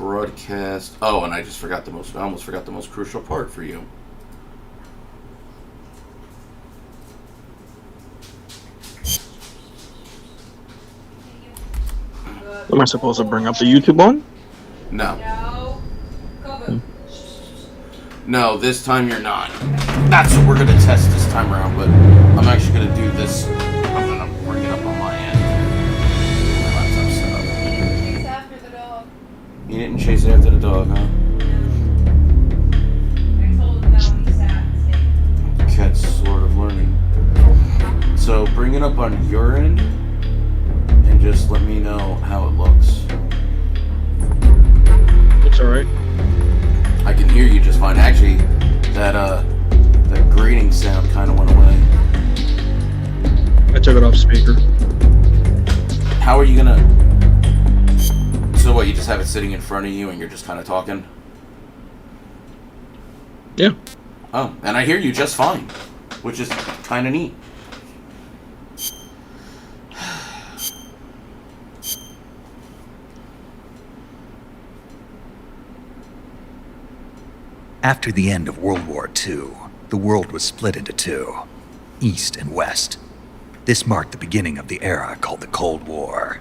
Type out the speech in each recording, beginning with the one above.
broadcast. Oh, and I just forgot I almost forgot the most crucial part for you. Am I supposed to bring up the YouTube one? No. No, this time you're not. That's what we're going to test this time around, but I'm actually going to do this. I'm going to bring it up on my end. My laptop's set up. Chase after the dog. You didn't chase after the dog, huh? I told him that when he sat and stayed. Cat's sort of learning. So bring it up on your end, and just let me know how it looks. It's alright. I can hear you just fine. Actually, that grating sound kind of went away. I took it off speaker. How are you gonna... So what, you just have it sitting in front of you and you're just kind of talking? Yeah. Oh, and I hear you just fine, which is kind of neat. After the end of World War II, the world was split into two, East and West. This marked the beginning of the era called the Cold War.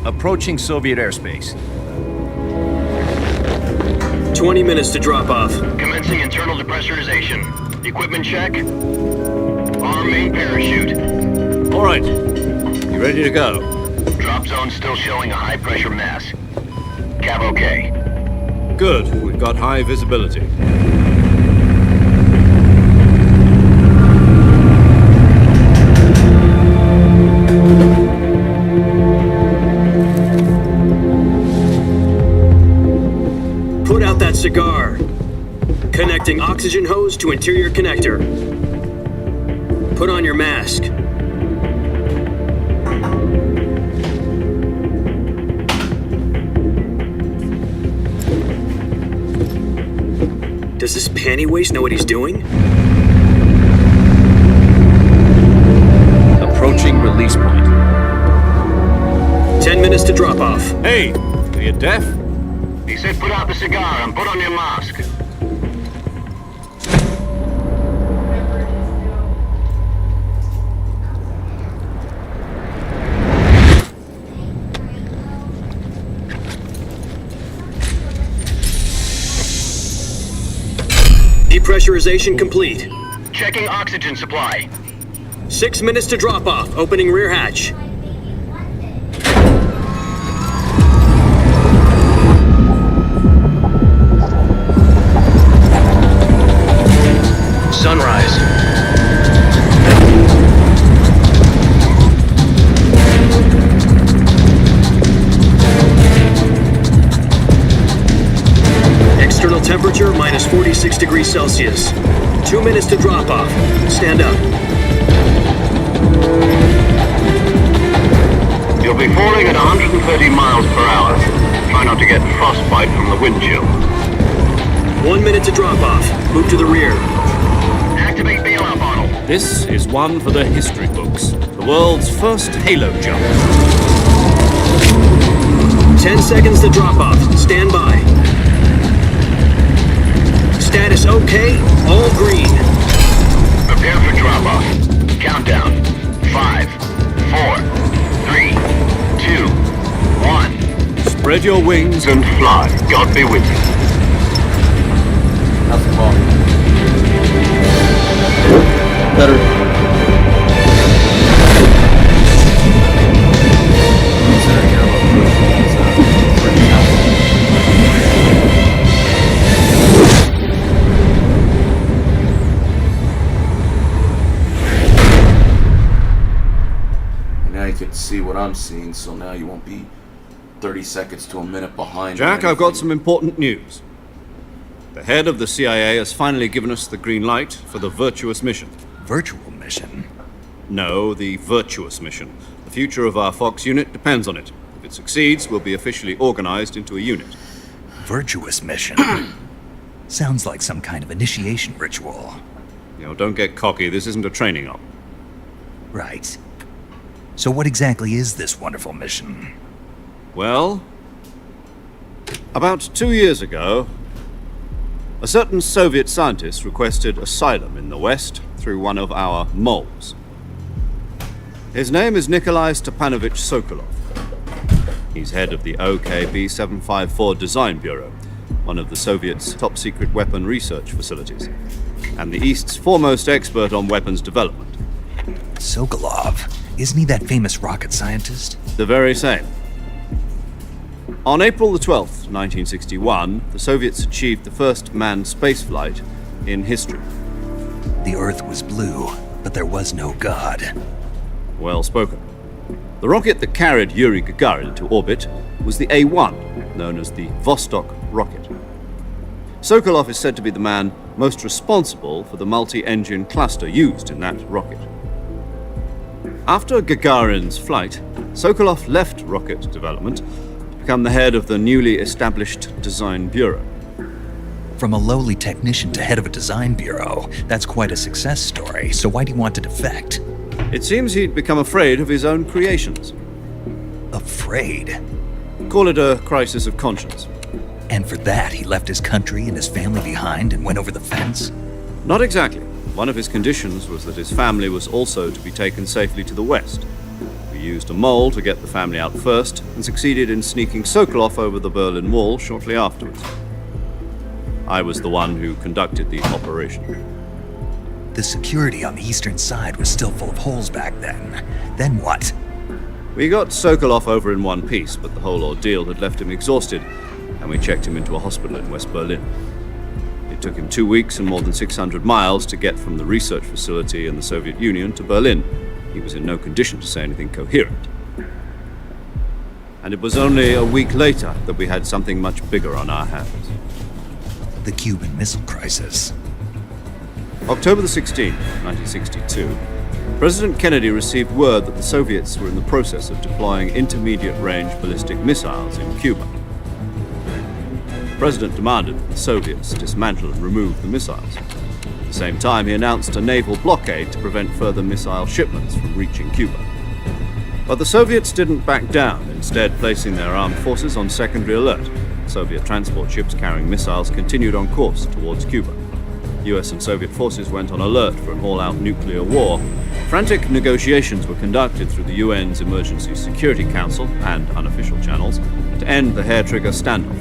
Approaching Soviet airspace. 20 minutes to drop off. Commencing internal depressurization. Equipment check. Arm main parachute. All right. You ready to go? Drop zone still showing a high pressure mass. Cav okay. Good. We've got high visibility. Cigar. Connecting oxygen hose to interior connector. Put on your mask. Does this panty waste know what he's doing? Approaching release point. 10 minutes to drop off. Hey, are you deaf? He said put out the cigar and put on your mask. Depressurization complete. Checking oxygen supply. 6 minutes to drop off. Opening rear hatch. Sunrise. External temperature minus 46 degrees Celsius. 2 minutes to drop off. Stand up. You'll be falling at 130 miles per hour. Try not to get frostbite from the wind chill. 1 minute to drop off. Move to the rear. Activate bailout bottle. This is one for the history books. The world's first halo jump. 10 seconds to drop off. Stand by. Status okay. All green. Prepare for drop off. Countdown. 5, 4, 3, 2, 1. Spread your wings And fly. God be with you. How's the ball? Better. Considering you're about to push these, see what I'm seeing, so now you won't be 30 seconds to a minute behind. Jack, I've got some important news. The head of the CIA has finally given us the green light for the virtuous mission. Virtual mission? No, the virtuous mission. The future of our Fox unit depends on it. If it succeeds, we'll be officially organized into a unit. Virtuous mission? Sounds like some kind of initiation ritual. Don't get cocky. This isn't a training op. Right. So what exactly is this wonderful mission? Well, about 2 years ago, a certain Soviet scientist requested asylum in the West through one of our moles. His name is Nikolai Stepanovich Sokolov. He's head of the OKB 754 Design Bureau, one of the Soviets' top-secret weapon research facilities, and the East's foremost expert on weapons development. Sokolov? Isn't he that famous rocket scientist? The very same. On April the 12th, 1961, the Soviets achieved the first manned spaceflight in history. The Earth was blue, but there was no God. Well spoken. The rocket that carried Yuri Gagarin to orbit was the A-1, known as the Vostok rocket. Sokolov is said to be the man most responsible for the multi-engine cluster used in that rocket. After Gagarin's flight, Sokolov left rocket development to become the head of the newly established Design Bureau. From a lowly technician to head of a design bureau, that's quite a success story, so why do you want to defect? It seems he'd become afraid of his own creations. Afraid? Call it a crisis of conscience. And for that, he left his country and his family behind and went over the fence? Not exactly. One of his conditions was that his family was also to be taken safely to the West. We used a mole to get the family out first and succeeded in sneaking Sokolov over the Berlin Wall shortly afterwards. I was the one who conducted the operation. The security on the eastern side was still full of holes back then. Then what? We got Sokolov over in one piece, but the whole ordeal had left him exhausted, and we checked him into a hospital in West Berlin. It took him 2 weeks and more than 600 miles to get from the research facility in the Soviet Union to Berlin. He was in no condition to say anything coherent. And it was only a week later that we had something much bigger on our hands. The Cuban Missile Crisis. October the 16th, 1962, President Kennedy received word that the Soviets were in the process of deploying intermediate-range ballistic missiles in Cuba. The President demanded that the Soviets dismantle and remove the missiles. At the same time, he announced a naval blockade to prevent further missile shipments from reaching Cuba. But the Soviets didn't back down, instead placing their armed forces on secondary alert. Soviet transport ships carrying missiles continued on course towards Cuba. US and Soviet forces went on alert for an all-out nuclear war. Frantic negotiations were conducted through the UN's Emergency Security Council and unofficial channels to end the hair-trigger standoff.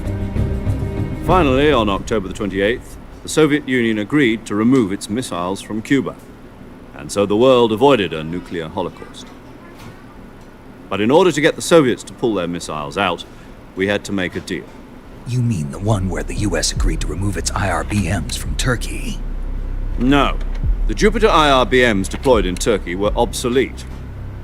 Finally, on October the 28th, the Soviet Union agreed to remove its missiles from Cuba, and so the world avoided a nuclear holocaust. But in order to get the Soviets to pull their missiles out, we had to make a deal. You mean the one where the US agreed to remove its IRBMs from Turkey? No. The Jupiter IRBMs deployed in Turkey were obsolete,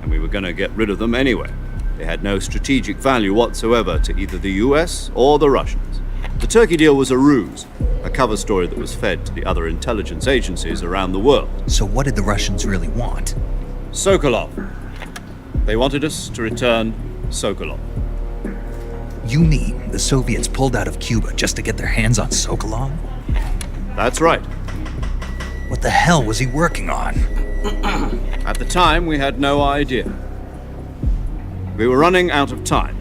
and we were going to get rid of them anyway. They had no strategic value whatsoever to either the US or the Russians. The Turkey deal was a ruse, a cover story that was fed to the other intelligence agencies around the world. So what did the Russians really want? Sokolov. They wanted us to return Sokolov. You mean the Soviets pulled out of Cuba just to get their hands on Sokolov? That's right. What the hell was he working on? At the time, we had no idea. We were running out of time.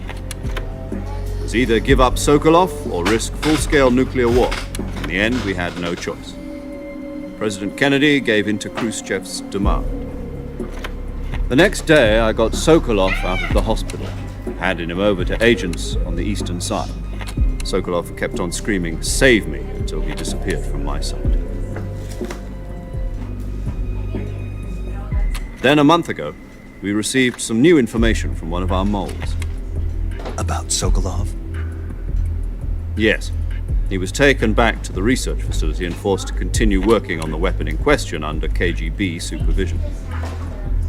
It was either give up Sokolov or risk full-scale nuclear war. In the end, we had no choice. President Kennedy gave in to Khrushchev's demand. The next day, I got Sokolov out of the hospital, handed him over to agents on the eastern side. Sokolov kept on screaming, "Save me," until he disappeared from my side. Then a month ago, we received some new information from one of our moles. About Sokolov? Yes. He was taken back to the research facility and forced to continue working on the weapon in question under KGB supervision.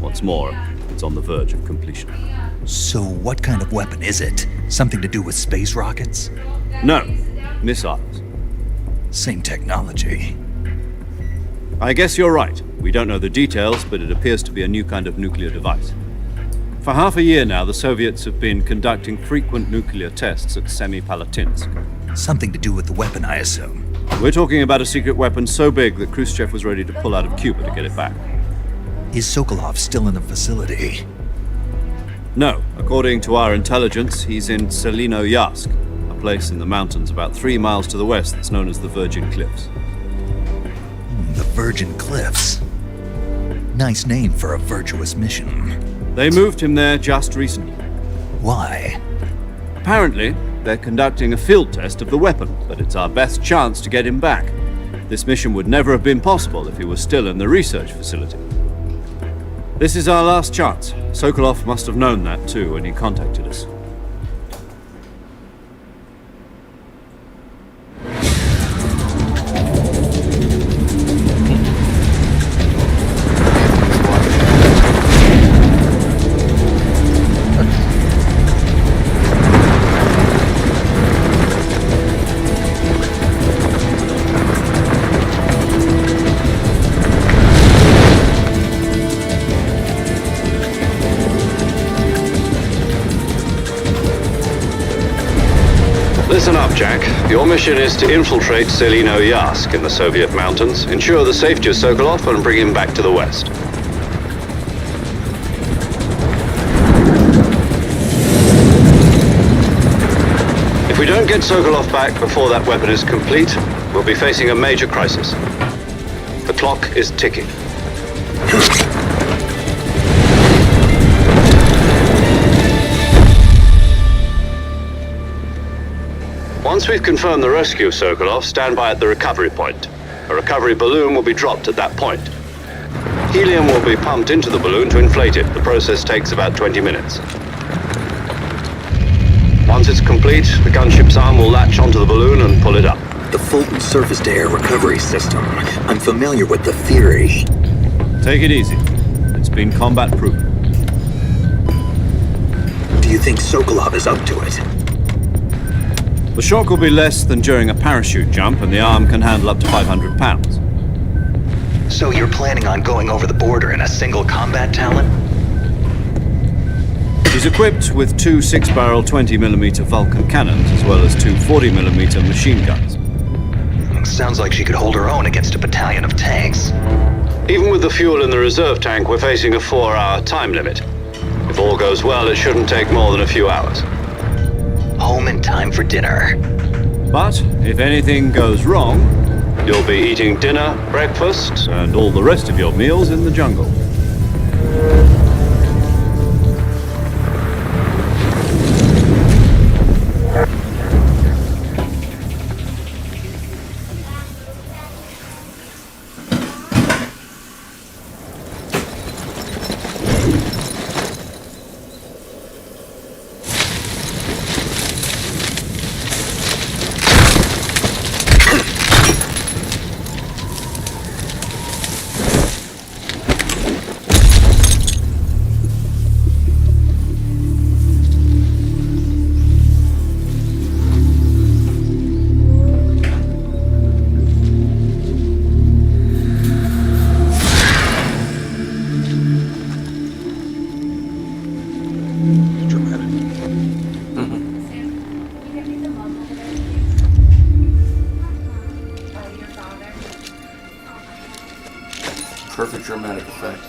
What's more, it's on the verge of completion. So what kind of weapon is it? Something to do with space rockets? No, missiles. Same technology. I guess you're right. We don't know the details, but it appears to be a new kind of nuclear device. For half a year now, the Soviets have been conducting frequent nuclear tests at Semipalatinsk. Something to do with the weapon, I assume. We're talking about a secret weapon so big that Khrushchev was ready to pull out of Cuba to get it back. Is Sokolov still in the facility? No, according to our intelligence, he's in Selino-Yarsk, a place in the mountains about 3 miles to the west that's known as the Virgin Cliffs. The Virgin Cliffs. Nice name for a virtuous mission. They moved him there just recently. Why? Apparently, they're conducting a field test of the weapon, but it's our best chance to get him back. This mission would never have been possible if he was still in the research facility. This is our last chance. Sokolov must have known that too when he contacted us. Listen up, Jack. Your mission is to infiltrate Selino-Yarsk in the Soviet mountains, ensure the safety of Sokolov, and bring him back to the West. If we don't get Sokolov back before that weapon is complete, we'll be facing a major crisis. The clock is ticking. Once we've confirmed the rescue of Sokolov, stand by at the recovery point. A recovery balloon will be dropped at that point. Helium will be pumped into the balloon to inflate it. The process takes about 20 minutes. Once it's complete, the gunship's arm will latch onto the balloon and pull it up. The Fulton surface-to-air recovery system. I'm familiar with the theory. Take it easy. It's been combat-proven. Do you think Sokolov is up to it? The shock will be less than during a parachute jump, and the arm can handle up to 500 pounds. So you're planning on going over the border in a single combat talent? She's equipped with 2 6-barrel 20mm Vulcan cannons, as well as 2 40mm machine guns. Sounds like she could hold her own against a battalion of tanks. Even with the fuel in the reserve tank, we're facing a 4-hour time limit. If all goes well, it shouldn't take more than a few hours. Home in time for dinner. But if anything goes wrong, you'll be eating dinner, breakfast, and all the rest of your meals in the jungle. Perfect dramatic effect.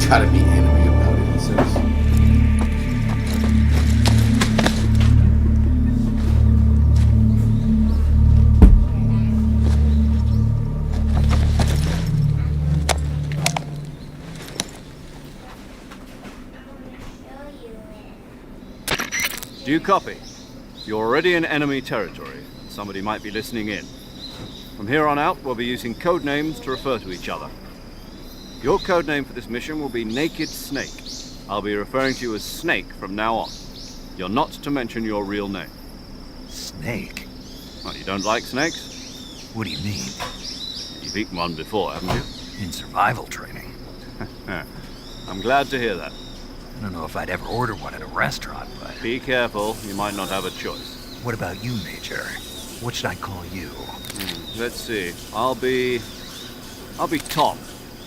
Gotta be enemy about it, he says. Do you copy? You're already in enemy territory. Somebody might be listening in. From here on out, we'll be using code names to refer to each other. Your code name for this mission will be Naked Snake. I'll be referring to you as Snake from now on. You're not to mention your real name. Snake? Well, you don't like snakes? What do you mean? You've eaten one before, haven't you? In survival training? I'm glad to hear that. I don't know if I'd ever order one at a restaurant, but... Be careful, you might not have a choice. What about you, Major? What should I call you? Let's see. I'll be Tom.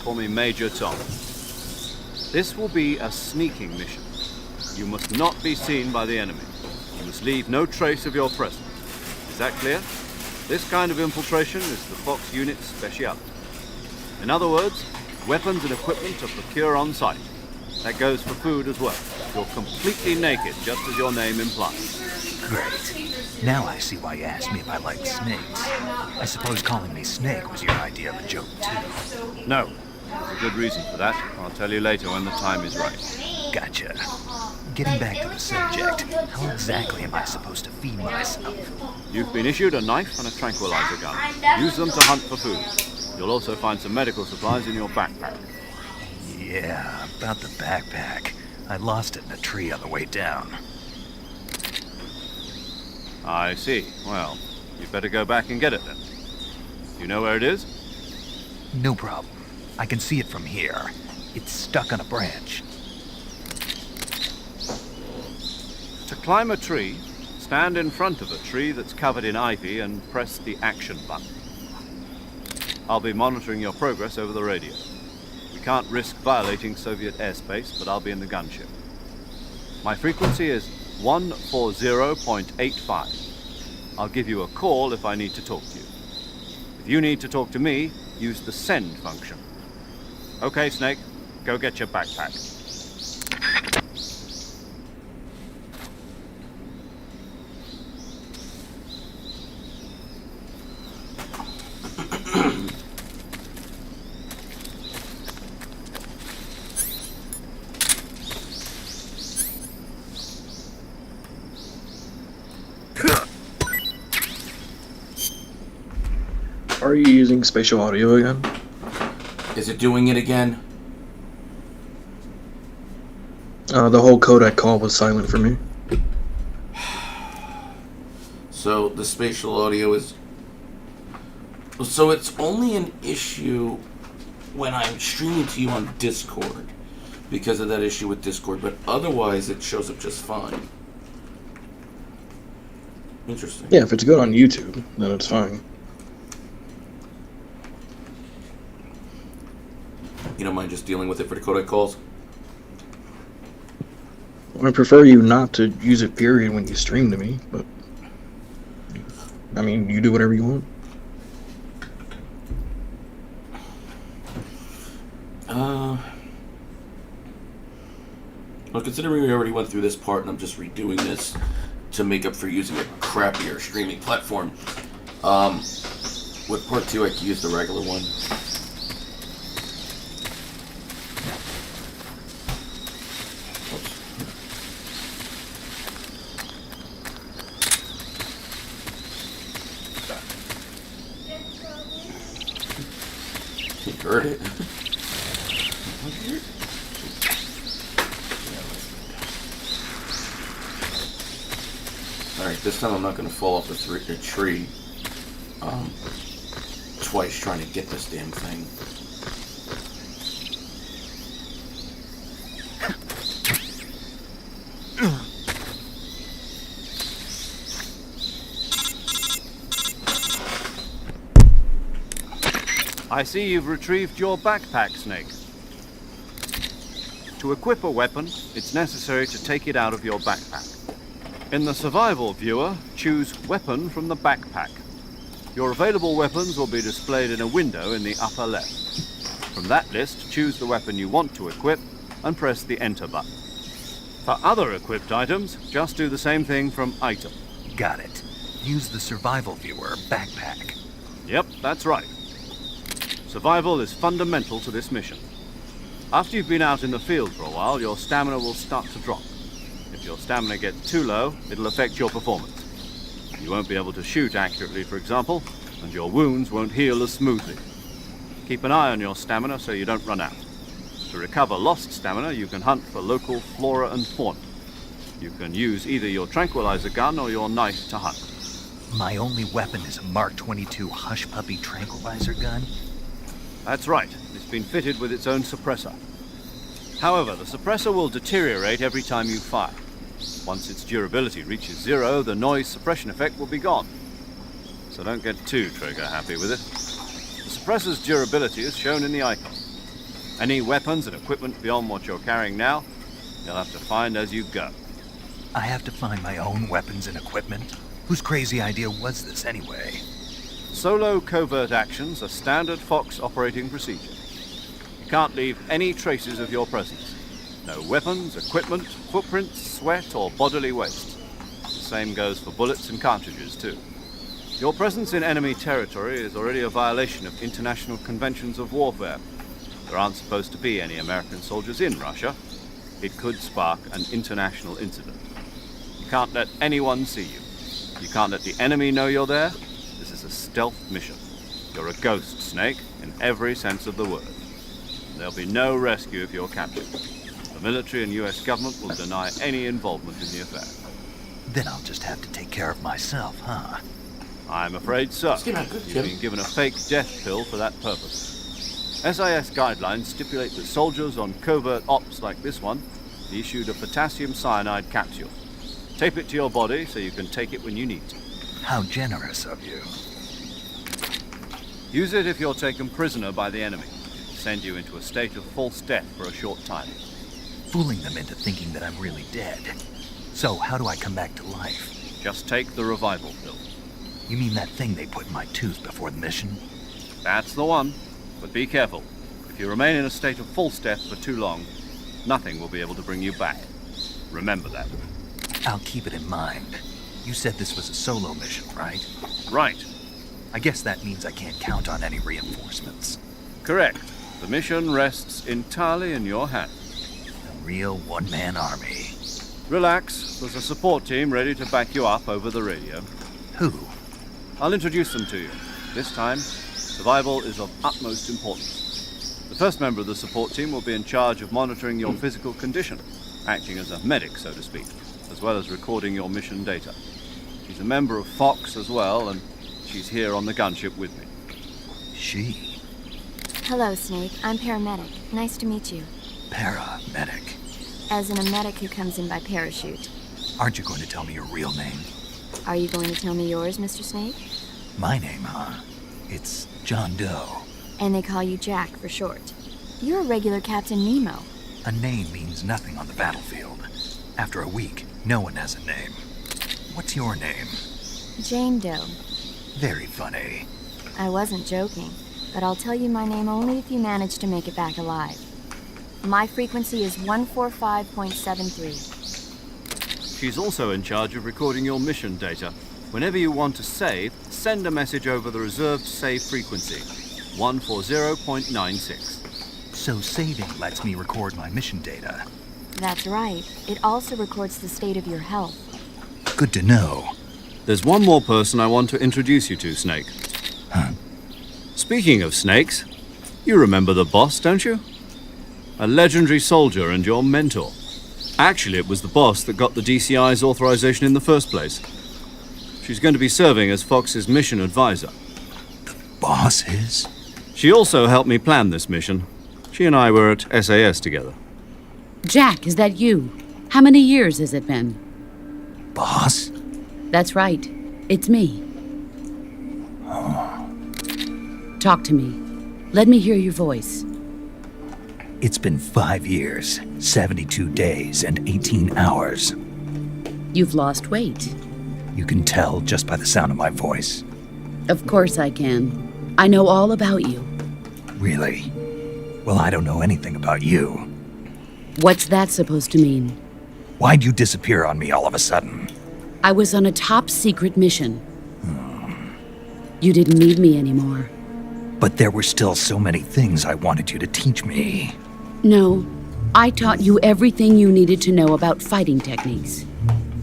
Call me Major Tom. This will be a sneaking mission. You must not be seen by the enemy. You must leave no trace of your presence. Is that clear? This kind of infiltration is the Fox unit's speciality. In other words, weapons and equipment are procured on site. That goes for food as well. You're completely naked, just as your name implies. Great. Now I see why you asked me if I liked snakes. I suppose calling me Snake was your idea of a joke, too. No. There's a good reason for that. I'll tell you later when the time is right. Gotcha. Getting back to the subject, how exactly am I supposed to feed myself? You've been issued a knife and a tranquilizer gun. Use them to hunt for food. You'll also find some medical supplies in your backpack. Yeah, about the backpack. I lost it in a tree on the way down. I see. Well, you'd better go back and get it then. You know where it is? No problem. I can see it from here. It's stuck on a branch. To climb a tree, stand in front of a tree that's covered in ivy and press the action button. I'll be monitoring your progress over the radio. We can't risk violating Soviet airspace, but I'll be in the gunship. My frequency is 140.85. I'll give you a call if I need to talk to you. If you need to talk to me, use the send function. Okay, Snake, go get your backpack. Are you using spatial audio again? Is it doing it again? The whole codec call was silent for me. So the spatial audio is... So it's only an issue when I'm streaming to you on Discord because of that issue with Discord, but otherwise it shows up just fine. Interesting. Yeah, if it's good on YouTube, then it's fine. You don't mind just dealing with it for the codec calls? I prefer you not to use it, period, when you stream to me, but... I mean, you do whatever you want. Well, considering we already went through this part and I'm just redoing this to make up for using a crappier streaming platform, with part 2 I can use the regular one. You heard it. Alright, this time I'm not going to fall off a tree twice trying to get this damn thing. I see you've retrieved your backpack, Snake. To equip a weapon, it's necessary to take it out of your backpack. In the survival viewer, choose Weapon from the backpack. Your available weapons will be displayed in a window in the upper left. From that list, choose the weapon you want to equip and press the Enter button. For other equipped items, just do the same thing from Item. Got it. Use the survival viewer backpack. Yep, that's right. Survival is fundamental to this mission. After you've been out in the field for a while, your stamina will start to drop. If your stamina gets too low, it'll affect your performance. You won't be able to shoot accurately, for example, and your wounds won't heal as smoothly. Keep an eye on your stamina so you don't run out. To recover lost stamina, you can hunt for local flora and fauna. You can use either your tranquilizer gun or your knife to hunt. My only weapon is a Mark 22 Hush Puppy tranquilizer gun? That's right. It's been fitted with its own suppressor. However, the suppressor will deteriorate every time you fire. Once its durability reaches 0, the noise suppression effect will be gone. So don't get too trigger happy with it. The suppressor's durability is shown in the icon. Any weapons and equipment beyond what you're carrying now, you'll have to find as you go. I have to find my own weapons and equipment? Whose crazy idea was this anyway? Solo covert actions are standard Fox operating procedure. You can't leave any traces of your presence. No weapons, equipment, footprints, sweat, or bodily waste. The same goes for bullets and cartridges, too. Your presence in enemy territory is already a violation of international conventions of warfare. There aren't supposed to be any American soldiers in Russia. It could spark an international incident. You can't let anyone see you. You can't let the enemy know you're there. This is a stealth mission. You're a ghost, Snake, in every sense of the word. There'll be no rescue if you're captured. The military and US government will deny any involvement in the affair. Then I'll just have to take care of myself, huh? I'm afraid so. Skin out good, You've Jim. been given a fake death pill for that purpose. SIS guidelines stipulate that soldiers on covert ops like this one be issued a potassium cyanide capsule. Tape it to your body so you can take it when you need to. How generous of you. Use it if you're taken prisoner by the enemy. Send you into a state of false death for a short time. Fooling them into thinking that I'm really dead. So, how do I come back to life? Just take the revival pill. You mean that thing they put in my tooth before the mission? That's the one. But be careful. If you remain in a state of false death for too long, nothing will be able to bring you back. Remember that. I'll keep it in mind. You said this was a solo mission, right? Right. I guess that means I can't count on any reinforcements. Correct. The mission rests entirely in your hands. A real one-man army. Relax. There's a support team ready to back you up over the radio. Who? I'll introduce them to you. This time, survival is of utmost importance. The first member of the support team will be in charge of monitoring your physical condition, acting as a medic, so to speak, as well as recording your mission data. She's a member of Fox as well, and she's here on the gunship with me. She. Hello, Snake. I'm paramedic. Nice to meet you. Paramedic. As in a medic who comes in by parachute. Aren't you going to tell me your real name? Are you going to tell me yours, Mr. Snake? My name, huh? It's John Doe. And they call you Jack for short. You're a regular Captain Nemo. A name means nothing on the battlefield. After a week, no one has a name. What's your name? Jane Doe. Very funny. I wasn't joking, but I'll tell you my name only if you manage to make it back alive. My frequency is 145.73. She's also in charge of recording your mission data. Whenever you want to save, send a message over the reserved save frequency, 140.96. So saving lets me record my mission data. That's right. It also records the state of your health. Good to know. There's one more person I want to introduce you to, Snake. Huh? Speaking of snakes, you remember the boss, don't you? A legendary soldier and your mentor. Actually, it was the boss that got the DCI's authorization in the first place. She's going to be serving as Fox's mission advisor. Boss is? She also helped me plan this mission. She and I were at SAS together. Jack, is that you? How many years has it been? Boss? That's right. It's me. Talk to me. Let me hear your voice. It's been 5 years, 72 days, and 18 hours. You've lost weight. You can tell just by the sound of my voice. Of course I can. I know all about you. Really? Well, I don't know anything about you. What's that supposed to mean? Why'd you disappear on me all of a sudden? I was on a top-secret mission. You didn't need me anymore. But there were still so many things I wanted you to teach me. No, I taught you everything you needed to know about fighting techniques.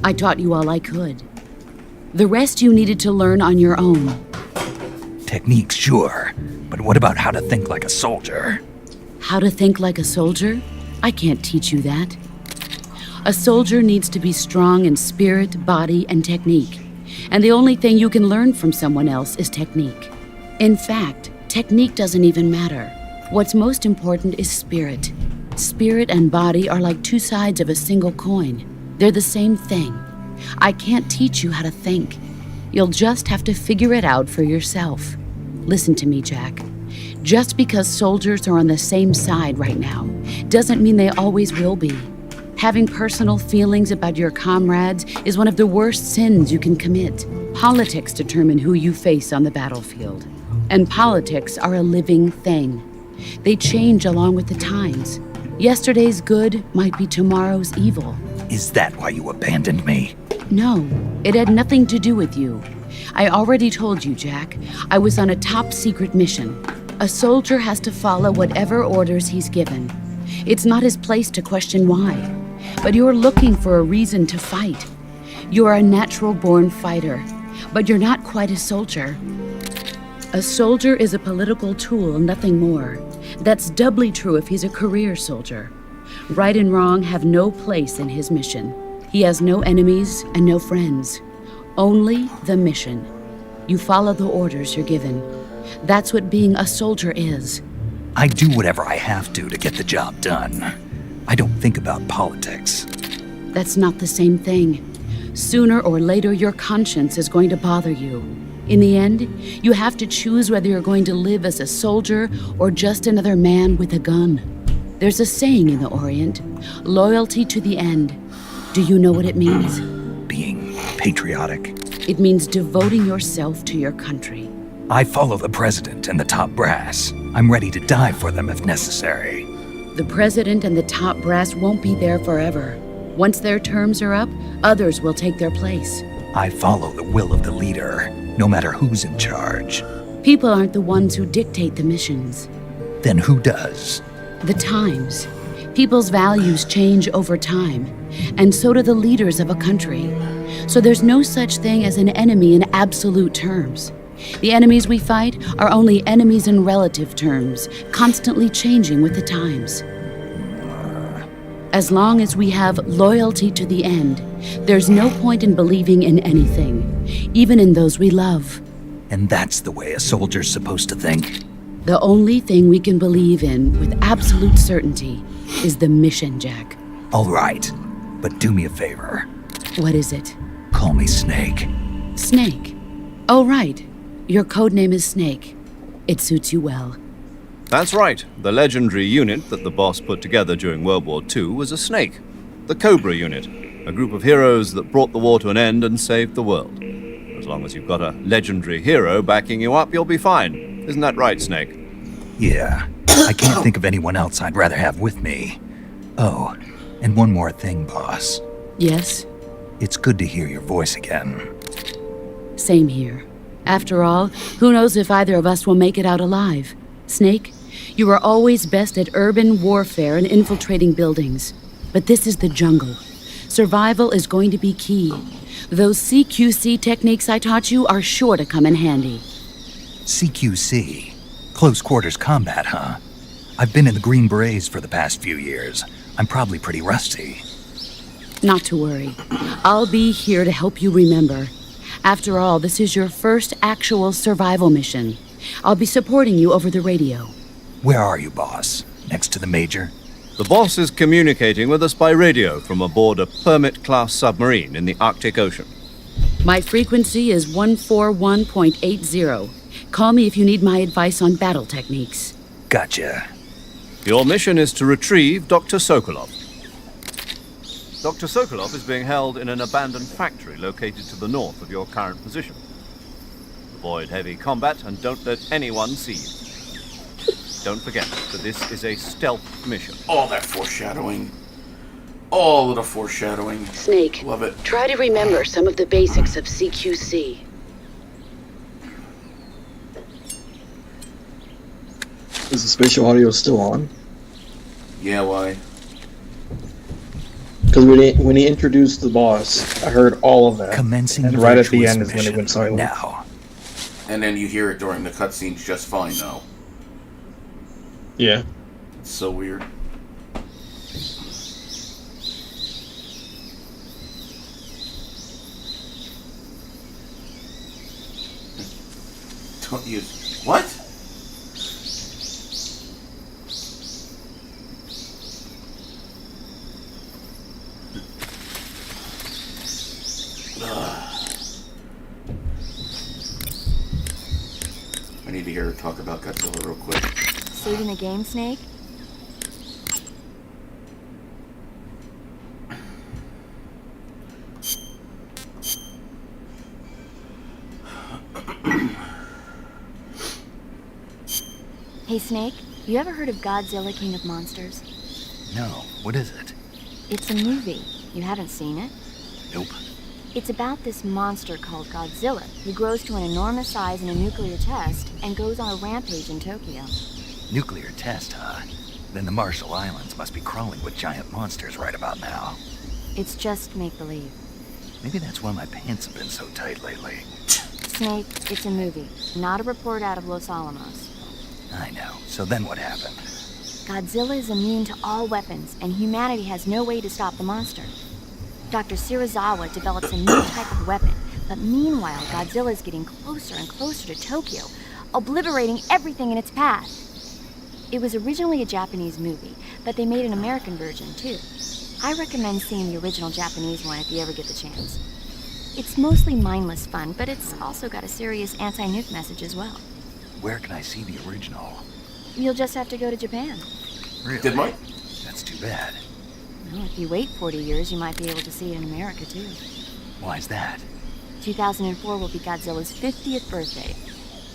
I taught you all I could. The rest you needed to learn on your own. Techniques, sure. But what about how to think like a soldier? How to think like a soldier? I can't teach you that. A soldier needs to be strong in spirit, body, and technique. And the only thing you can learn from someone else is technique. In fact, technique doesn't even matter. What's most important is spirit. Spirit and body are like two sides of a single coin. They're the same thing. I can't teach you how to think. You'll just have to figure it out for yourself. Listen to me, Jack. Just because soldiers are on the same side right now doesn't mean they always will be. Having personal feelings about your comrades is one of the worst sins you can commit. Politics determine who you face on the battlefield. And politics are a living thing. They change along with the times. Yesterday's good might be tomorrow's evil. Is that why you abandoned me? No, it had nothing to do with you. I already told you, Jack. I was on a top-secret mission. A soldier has to follow whatever orders he's given. It's not his place to question why. But you're looking for a reason to fight. You're a natural-born fighter, but you're not quite a soldier. A soldier is a political tool, nothing more. That's doubly true if he's a career soldier. Right and wrong have no place in his mission. He has no enemies and no friends. Only the mission. You follow the orders you're given. That's what being a soldier is. I do whatever I have to get the job done. I don't think about politics. That's not the same thing. Sooner or later, your conscience is going to bother you. In the end, you have to choose whether you're going to live as a soldier or just another man with a gun. There's a saying in the Orient, loyalty to the end. Do you know what it means? Being patriotic. It means devoting yourself to your country. I follow the president and the top brass. I'm ready to die for them if necessary. The president and the top brass won't be there forever. Once their terms are up, others will take their place. I follow the will of the leader, no matter who's in charge. People aren't the ones who dictate the missions. Then who does? The times. People's values change over time, and so do the leaders of a country. So there's no such thing as an enemy in absolute terms. The enemies we fight are only enemies in relative terms, constantly changing with the times. As long as we have loyalty to the end, there's no point in believing in anything, even in those we love. And that's the way a soldier's supposed to think? The only thing we can believe in with absolute certainty is the mission, Jack. All right, but do me a favor. What is it? Call me Snake. Snake? Oh, right. Your codename is Snake. It suits you well. That's right. The legendary unit that the boss put together during World War II was a snake. The Cobra unit. A group of heroes that brought the war to an end and saved the world. As long as you've got a legendary hero backing you up, you'll be fine. Isn't that right, Snake? Yeah. I can't think of anyone else I'd rather have with me. Oh, and one more thing, boss. Yes? It's good to hear your voice again. Same here. After all, who knows if either of us will make it out alive? Snake, you are always best at urban warfare and infiltrating buildings. But this is the jungle. Survival is going to be key. Those CQC techniques I taught you are sure to come in handy. CQC? Close quarters combat, huh? I've been in the Green Berets for the past few years. I'm probably pretty rusty. Not to worry. I'll be here to help you remember. After all, this is your first actual survival mission. I'll be supporting you over the radio. Where are you, boss? Next to the Major? The boss is communicating with us by radio from aboard a Permit-class submarine in the Arctic Ocean. My frequency is 141.80. Call me if you need my advice on battle techniques. Gotcha. Your mission is to retrieve Dr. Sokolov. Dr. Sokolov is being held in an abandoned factory located to the north of your current position. Avoid heavy combat and don't let anyone see you. Don't forget that this is a stealth mission. All that foreshadowing. All of the foreshadowing. Snake, Love it. try to remember some of the basics of CQC. Is the spatial audio still on? Yeah, why? Because when he introduced the boss, I heard all of that. Commencing and right at the virtuous end is when it mission went silent. now. And then you hear it during the cutscenes just fine, though. Yeah. so weird. Don't use what? I need to hear her talk about Godzilla real quick. Saving the game, Snake? Hey, Snake, you ever heard of Godzilla, King of Monsters? No, what is it? It's a movie. You haven't seen it? Nope. It's about this monster called Godzilla, who grows to an enormous size in a nuclear test and goes on a rampage in Tokyo. Nuclear test, huh? Then the Marshall Islands must be crawling with giant monsters right about now. It's just make-believe. Maybe that's why my pants have been so tight lately. Snake, it's a movie, not a report out of Los Alamos. I know. So then what happened? Godzilla is immune to all weapons, and humanity has no way to stop the monster. Dr. Shirazawa develops a new type of weapon, but meanwhile, Godzilla is getting closer and closer to Tokyo, obliterating everything in its path. It was originally a Japanese movie, but they made an American version too. I recommend seeing the original Japanese one if you ever get the chance. It's mostly mindless fun, but it's also got a serious anti-nuke message as well. Where can I see the original? You'll just have to go to Japan. Really? Did Mike? That's too bad. Well, if you wait 40 years, you might be able to see it in America too. Why's that? 2004 will be Godzilla's 50th birthday.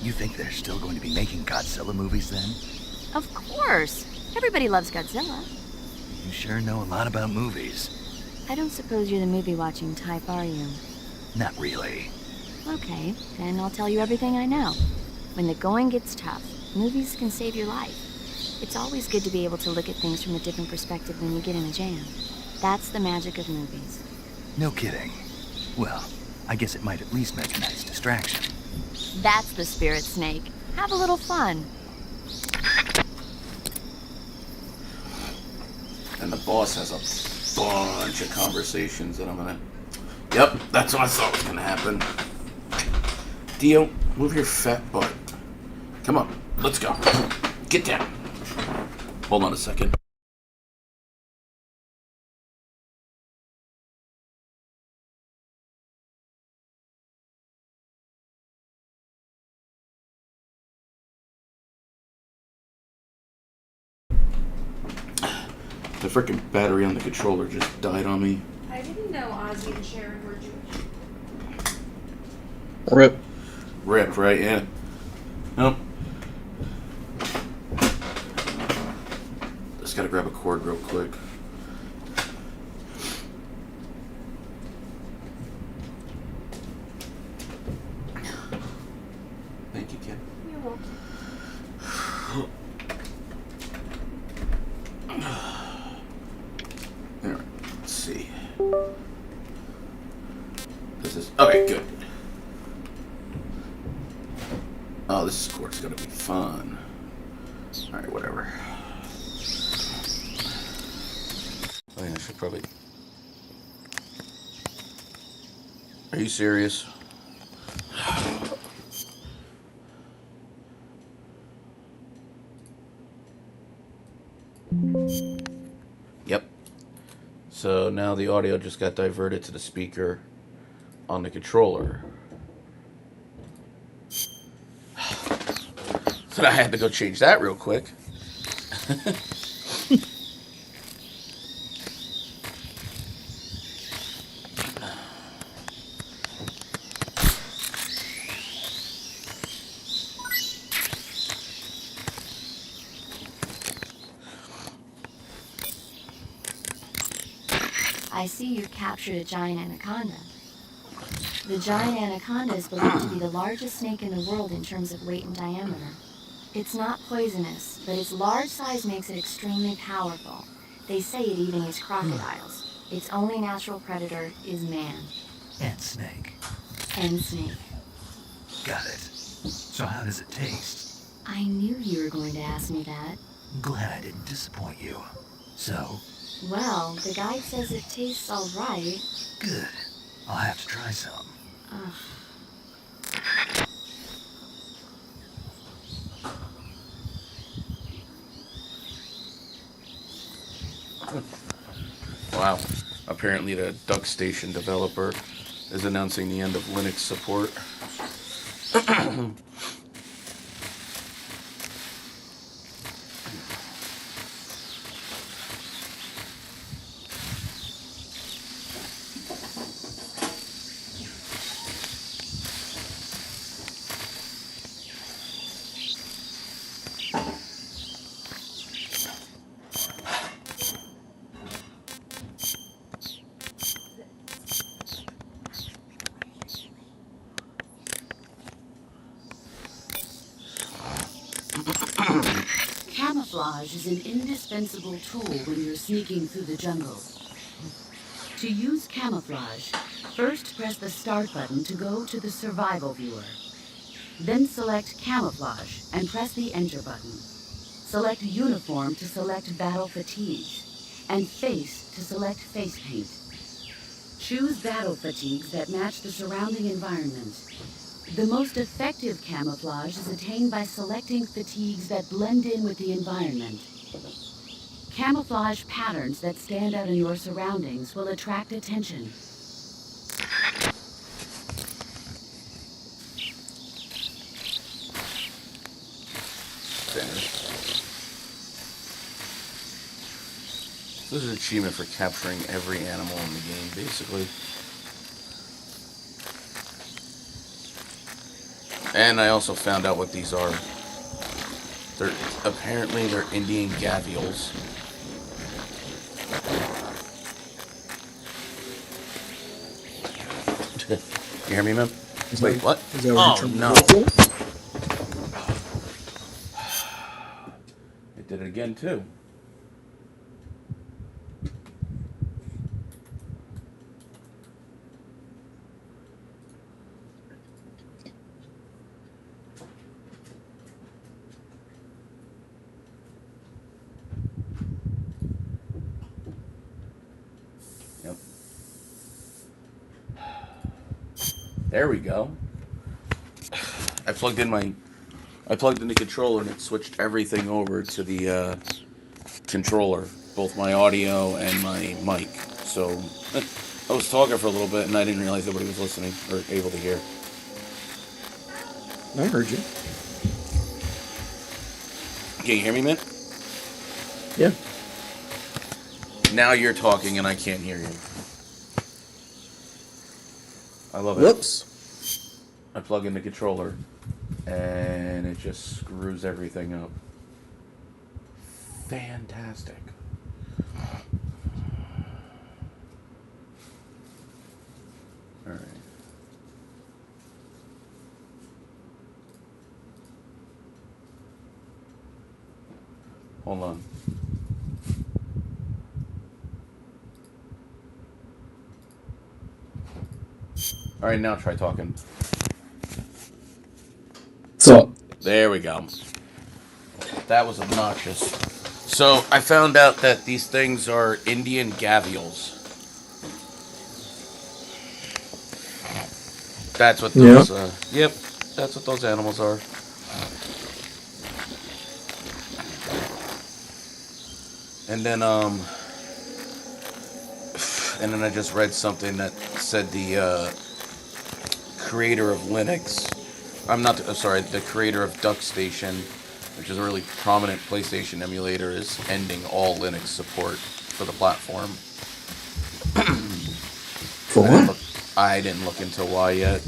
You think they're still going to be making Godzilla movies then? Of course! Everybody loves Godzilla. You sure know a lot about movies. I don't suppose you're the movie-watching type, are you? Not really. Okay, then I'll tell you everything I know. When the going gets tough, movies can save your life. It's always good to be able to look at things from a different perspective when you get in a jam. That's the magic of movies. No kidding. Well, I guess it might at least make a nice distraction. That's the spirit, Snake. Have a little fun. And the boss has a bunch of conversations that I'm gonna... Yep, that's what I thought was gonna happen. Dio, move your fat butt. Come on, let's go. Get down. Hold on a second. The frickin' battery on the controller just died on me. I didn't know Ozzy and Sharon were Jewish. Rip. Rip, right? Yeah. Nope. Just gotta grab a cord real quick. Thank you, Kim. You're welcome. Alright, let's see. This is... Okay, good. Oh, this court's gonna be fun. Alright, whatever. Oh, yeah, I should probably... Are you serious? Yep. So now the audio just got diverted to the speaker on the controller. So I had to go change that real quick. I see you've captured a giant anaconda. The giant anaconda is believed to be the largest snake in the world in terms of weight and diameter. It's not poisonous, but its large size makes it extremely powerful. They say it even eats crocodiles. Its only natural predator is man. And snake. And snake. Got it. So how does it taste? I knew you were going to ask me that. Glad I didn't disappoint you. So, Well, the guide says it tastes alright. good. I'll have to try some. Wow. Apparently the DuckStation developer is announcing the end of Linux support. Camouflage is an indispensable tool when you're sneaking through the jungle. To use camouflage, first press the Start button to go to the Survival viewer. Then select Camouflage and press the Enter button. Select Uniform to select Battle Fatigues, and Face to select Face Paint. Choose battle fatigues that match the surrounding environment. The most effective camouflage is attained by selecting fatigues that blend in with the environment. Camouflage patterns that stand out in your surroundings will attract attention. This is an achievement for capturing every animal in the game, basically. And I also found out what these are. Apparently they're Indian gavials. You hear me, man? Wait, what? Oh, no. It did it again, too. Yep. There we go. I plugged in the controller and it switched everything over to the controller, both my audio and my mic. So I was talking for a little bit and I didn't realize nobody was listening or able to hear. I heard you. Can you hear me, man? Yeah. Now you're talking and I can't hear you. I love it. Whoops. I plug in the controller and it just screws everything up. Fantastic. Alright. Hold on. Alright, now try talking. So, there we go. That was obnoxious. So, I found out that these things are Indian gavials. That's what those, yep, that's what those animals are. And then I just read something that said the creator of Linux, the creator of DuckStation, which is a really prominent PlayStation emulator, is ending all Linux support for the platform. for what? I didn't look into why yet.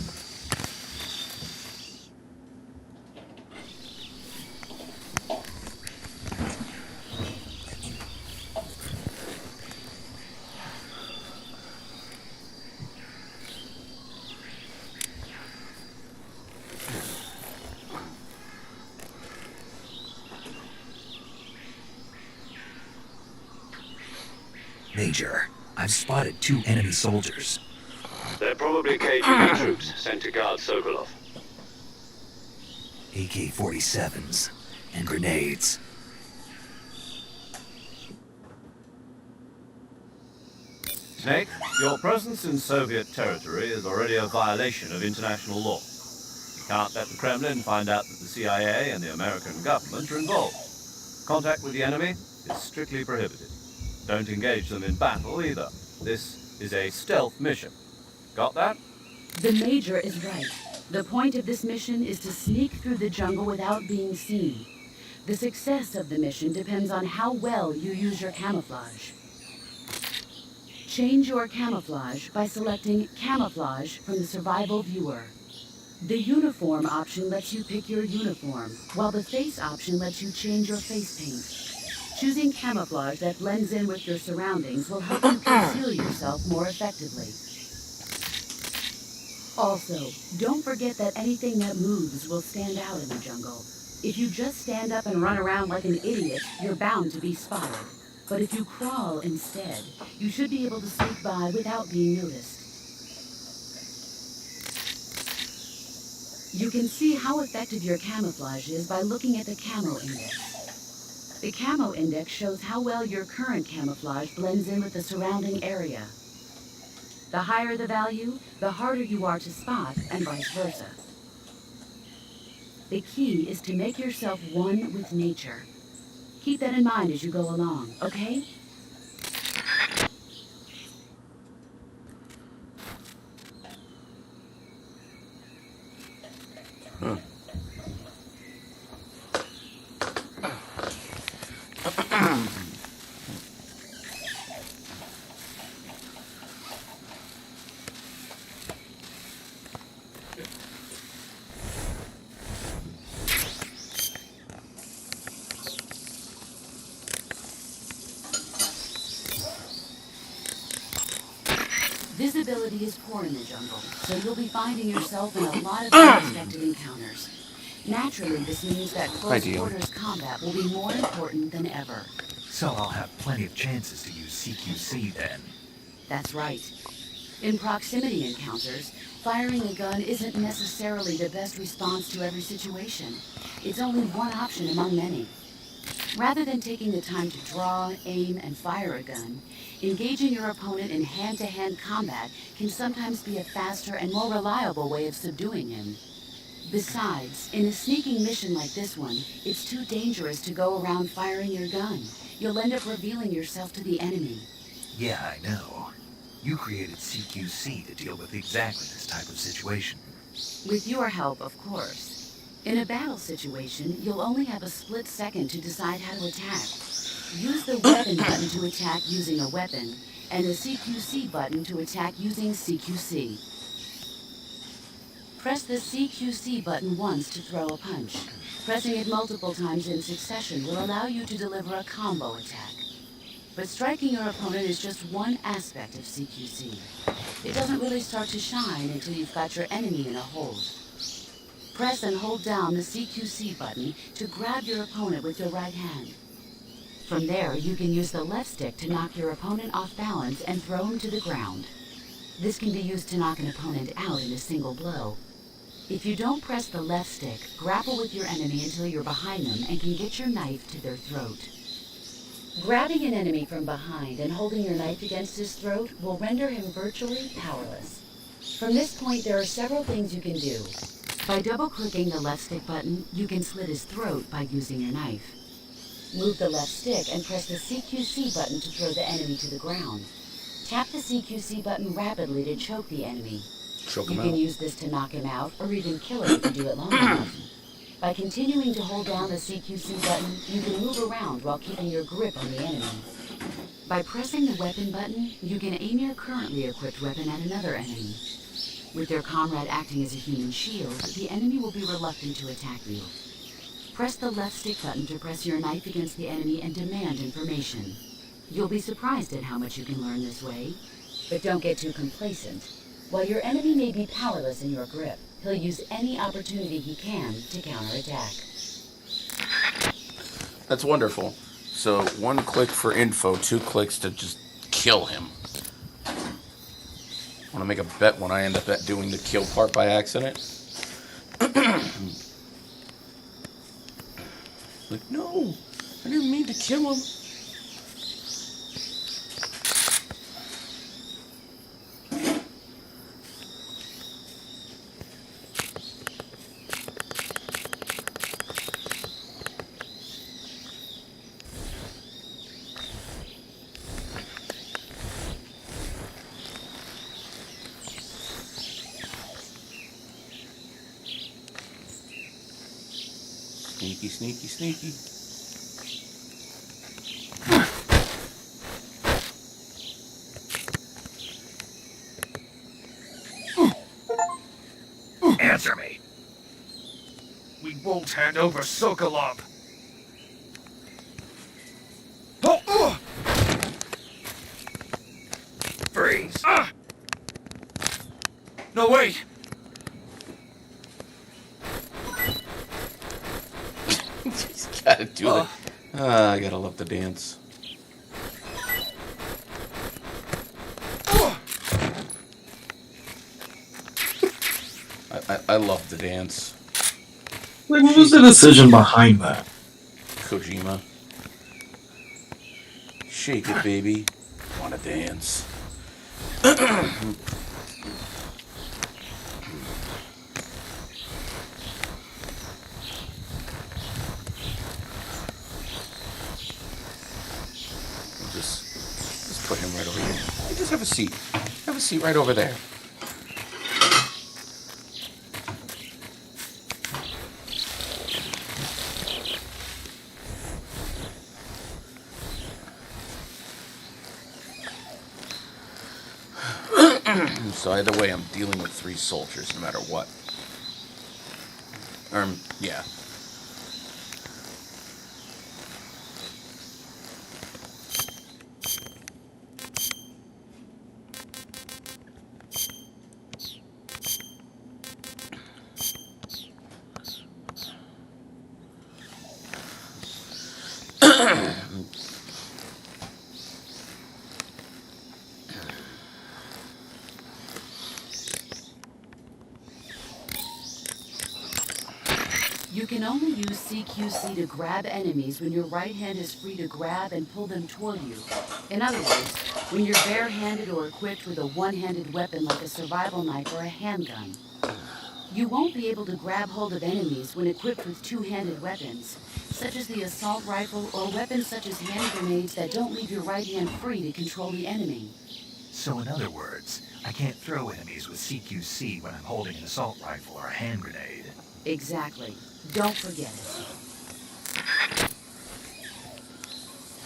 Major, I've spotted 2 enemy soldiers. They're probably KGB troops sent to guard Sokolov. AK-47s and grenades. Snake, your presence in Soviet territory is already a violation of international law. You can't let the Kremlin find out that the CIA and the American government are involved. Contact with the enemy is strictly prohibited. Don't engage them in battle either. This is a stealth mission. Got that? The Major is right. The point of this mission is to sneak through the jungle without being seen. The success of the mission depends on how well you use your camouflage. Change your camouflage by selecting Camouflage from the Survival Viewer. The Uniform option lets you pick your uniform, while the Face option lets you change your face paint. Choosing camouflage that blends in with your surroundings will help you conceal yourself more effectively. Also, don't forget that anything that moves will stand out in the jungle. If you just stand up and run around like an idiot, you're bound to be spotted. But if you crawl instead, you should be able to sneak by without being noticed. You can see how effective your camouflage is by looking at the Camo Index. The Camo Index shows how well your current camouflage blends in with the surrounding area. The higher the value, the harder you are to spot, and vice versa. The key is to make yourself one with nature. Keep that in mind as you go along, okay? Visibility is poor in the jungle, so you'll be finding yourself in a lot of unexpected encounters. Naturally, this means that close quarters combat will be more important than ever. So I'll have plenty of chances to use CQC then. That's right. In proximity encounters, firing a gun isn't necessarily the best response to every situation. It's only one option among many. Rather than taking the time to draw, aim, and fire a gun, engaging your opponent in hand-to-hand combat can sometimes be a faster and more reliable way of subduing him. Besides, in a sneaking mission like this one, it's too dangerous to go around firing your gun. You'll end up revealing yourself to the enemy. Yeah, I know. You created CQC to deal with exactly this type of situation. With your help, of course. In a battle situation, you'll only have a split second to decide how to attack. Use the weapon button to attack using a weapon, and the CQC button to attack using CQC. Press the CQC button once to throw a punch. Pressing it multiple times in succession will allow you to deliver a combo attack. But striking your opponent is just one aspect of CQC. It doesn't really start to shine until you've got your enemy in a hold. Press and hold down the CQC button to grab your opponent with your right hand. From there, you can use the left stick to knock your opponent off balance and throw him to the ground. This can be used to knock an opponent out in a single blow. If you don't press the left stick, grapple with your enemy until you're behind them and can get your knife to their throat. Grabbing an enemy from behind and holding your knife against his throat will render him virtually powerless. From this point, there are several things you can do. By double-clicking the left stick button, you can slit his throat by using your knife. Move the left stick and press the CQC button to throw the enemy to the ground. Tap the CQC button rapidly to choke the enemy. You can use this to knock him out or even kill him if you do it long enough. By continuing to hold down the CQC button, you can move around while keeping your grip on the enemy. By pressing the weapon button, you can aim your currently equipped weapon at another enemy. With their comrade acting as a human shield, the enemy will be reluctant to attack you. Press the left stick button to press your knife against the enemy and demand information. You'll be surprised at how much you can learn this way. But don't get too complacent. While your enemy may be powerless in your grip, he'll use any opportunity he can to counterattack. That's wonderful. So 1 click for info, 2 clicks to just kill him. Want to make a bet when I end up doing the kill part by accident? Like, no, I didn't mean to kill him. Sneaky, sneaky, sneaky. Answer me. We won't hand over Sokolov. Freeze. No, wait. Just gotta do it. I gotta love the dance. I love the dance. Like, what was the decision behind that? Kojima. Shake it, baby. Wanna dance. Just put him right over here. Just have a seat. Have a seat right over there. So either way, I'm dealing with 3 soldiers, no matter what. Yeah. You can only use CQC to grab enemies when your right hand is free to grab and pull them toward you. In other words, when you're barehanded or equipped with a one-handed weapon like a survival knife or a handgun. You won't be able to grab hold of enemies when equipped with two-handed weapons, such as the assault rifle or weapons such as hand grenades that don't leave your right hand free to control the enemy. So in other words, I can't throw enemies with CQC when I'm holding an assault rifle or a hand grenade. Exactly. Don't forget it.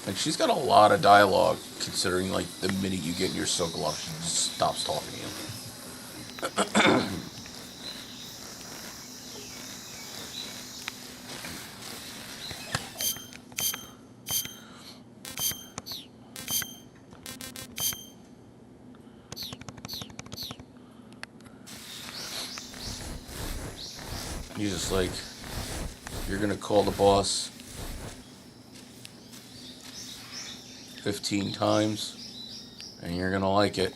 And she's got a lot of dialogue, considering, like, the minute you get in your Sokolov, she just stops talking to you. He's just like, you're gonna call the boss 15 times, and you're gonna like it.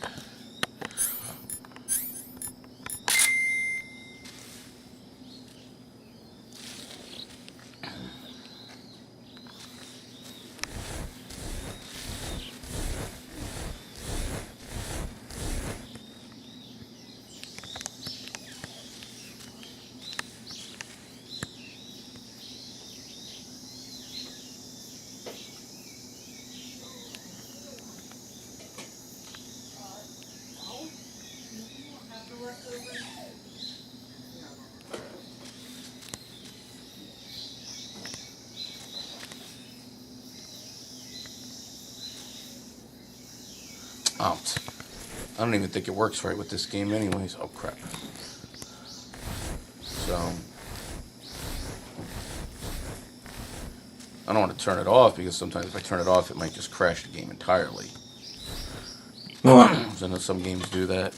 I don't even think it works right with this game anyways. Oh crap. So I don't want to turn it off, because sometimes if I turn it off it might just crash the game entirely. Well, I know some games do that.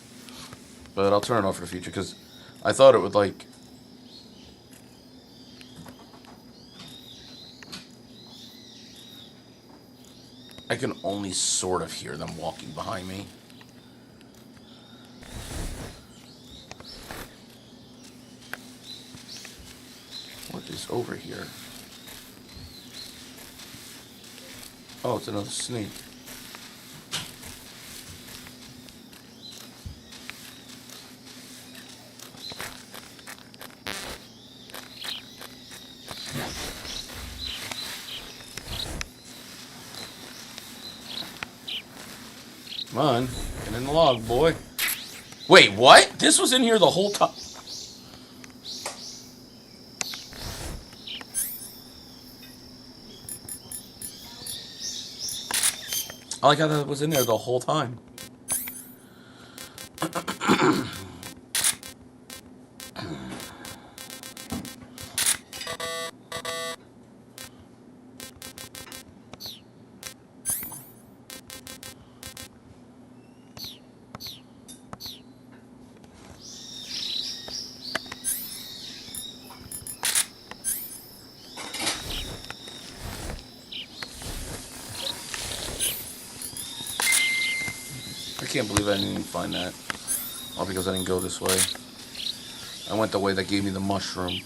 But I'll turn it off for the future, because I thought it would, like, I can only sort of hear them walking behind me. What is over here? Oh, it's another snake. Come on, get in the log, boy. Wait, what? This was in here the whole time? I like how that was in there the whole time. I can't believe I didn't even find that. All because I didn't go this way. I went the way that gave me the mushroom.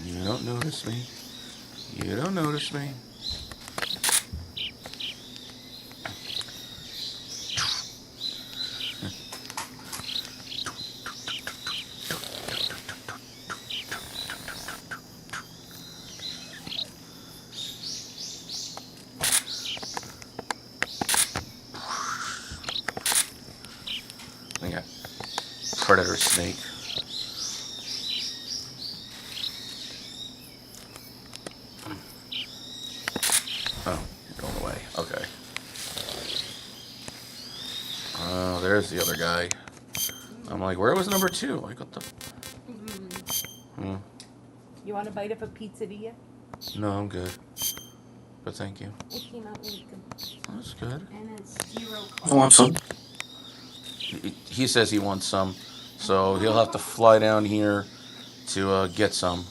You don't notice me. You don't notice me. I got predator snake. Oh, you're going away. Okay. Oh, there's the other guy. I'm like, where was number 2? I got the... You want a bite of a pizzeria? No, I'm good. But thank you. It came out really good. That's good. And it's 0 I want some. He says he wants some, so he'll have to fly down here to get some.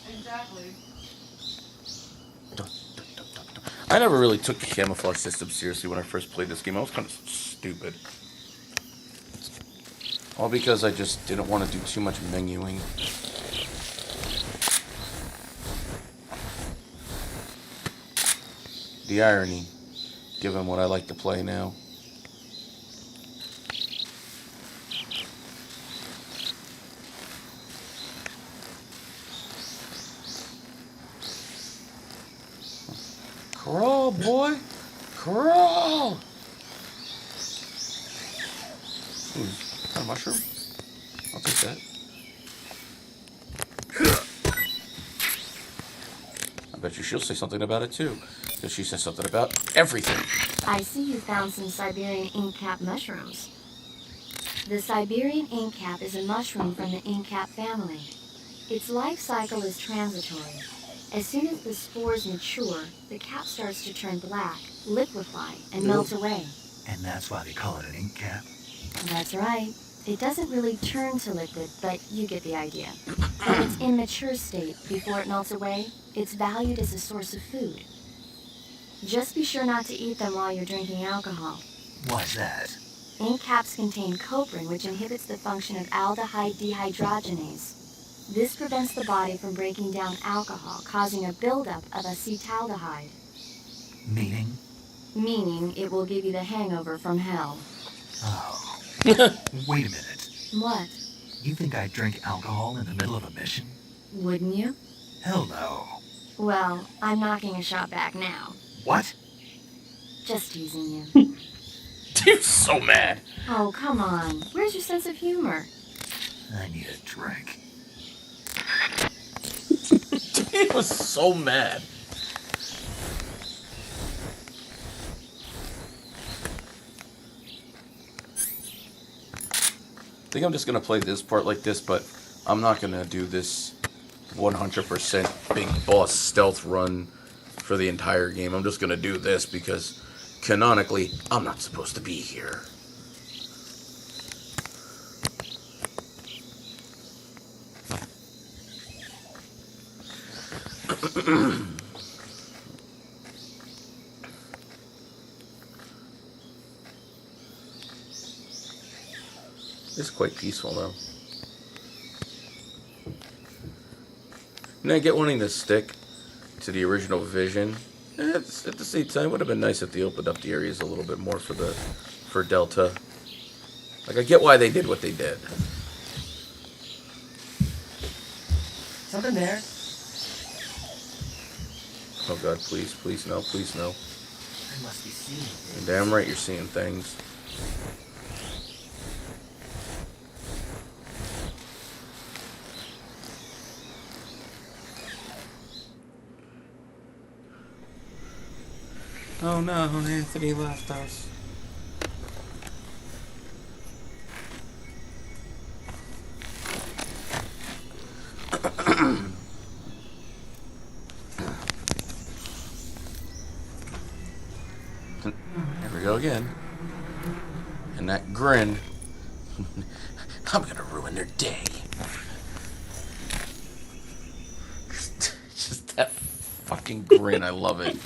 Exactly. I never really took the camouflage system seriously when I first played this game. I was kind of stupid. All because I just didn't want to do too much menuing. The irony, given what I like to play now. Crawl, boy! Crawl! Ooh, got a mushroom? I'll take that. I bet you she'll say something about it too. Because she says something about everything. I see you found some Siberian inkcap mushrooms. The Siberian inkcap is a mushroom from the inkcap family. Its life cycle is transitory. As soon as the spores mature, the cap starts to turn black, liquefy, and melt away. And that's why they call it an ink cap? That's right. It doesn't really turn to liquid, but you get the idea. In its immature state, before it melts away, it's valued as a source of food. Just be sure not to eat them while you're drinking alcohol. Why's that? Ink caps contain coprin, which inhibits the function of aldehyde dehydrogenase. This prevents the body from breaking down alcohol, causing a buildup of acetaldehyde. Meaning? Meaning it will give you the hangover from hell. Oh. Wait a minute. What? You think I'd drink alcohol in the middle of a mission? Wouldn't you? Hell no. Well, I'm knocking a shot back now. What? Just teasing you. You're so mad. Oh, come on. Where's your sense of humor? I need a drink. He was so mad. I think I'm just going to play this part like this, but I'm not going to do this 100% big boss stealth run for the entire game. I'm just going to do this because canonically, I'm not supposed to be here. It's quite peaceful though. And I get wanting to stick to the original vision. At the same time, it would have been nice if they opened up the areas a little bit more for Delta. Like, I get why they did what they did. Something there. Oh god, please, please no, please no. I must be seeing things. You're damn right you're seeing things. Oh no, Anthony left us. Here we go again. And that grin. I'm gonna ruin their day. Just that fucking grin, I love it.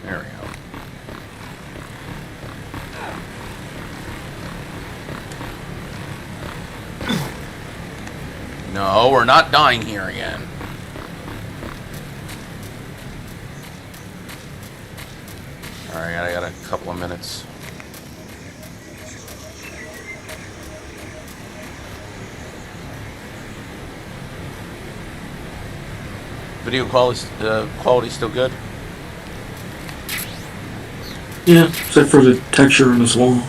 There we go. No, we're not dying here again. Alright, I got a couple of minutes. Video quality still good? Yeah, except for the texture in this wall.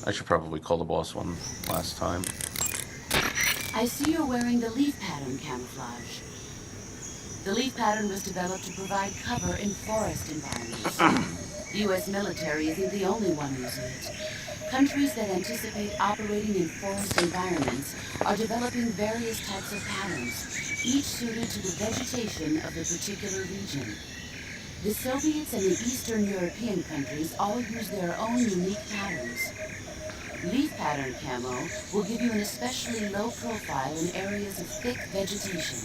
I should probably call the boss one last time. I see you're wearing the leaf pattern camouflage. The leaf pattern was developed to provide cover in forest environments. The U.S. military isn't the only one using it. Countries that anticipate operating in forest environments are developing various types of patterns, each suited to the vegetation of the particular region. The Soviets and the Eastern European countries all use their own unique patterns. Leaf pattern camo will give you an especially low profile in areas of thick vegetation.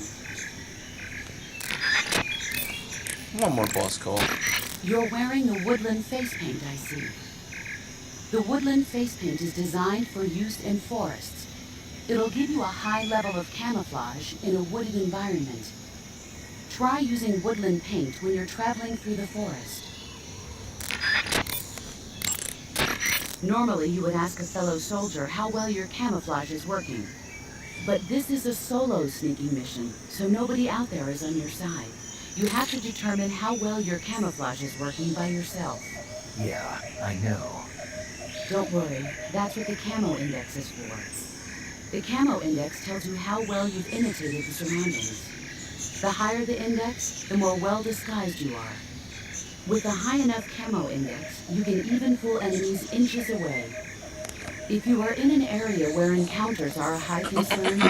One more boss call. You're wearing the woodland face paint, I see. The woodland face paint is designed for use in forests. It'll give you a high level of camouflage in a wooded environment. Try using woodland paint when you're traveling through the forest. Normally, you would ask a fellow soldier how well your camouflage is working. But this is a solo sneaking mission, so nobody out there is on your side. You have to determine how well your camouflage is working by yourself. Yeah, I know. Don't worry, that's what the camo index is for. The camo index tells you how well you've imitated the surroundings. The higher the index, the more well disguised you are. With a high enough camo index, you can even fool enemies inches away. If you are in an area where encounters are a high concern,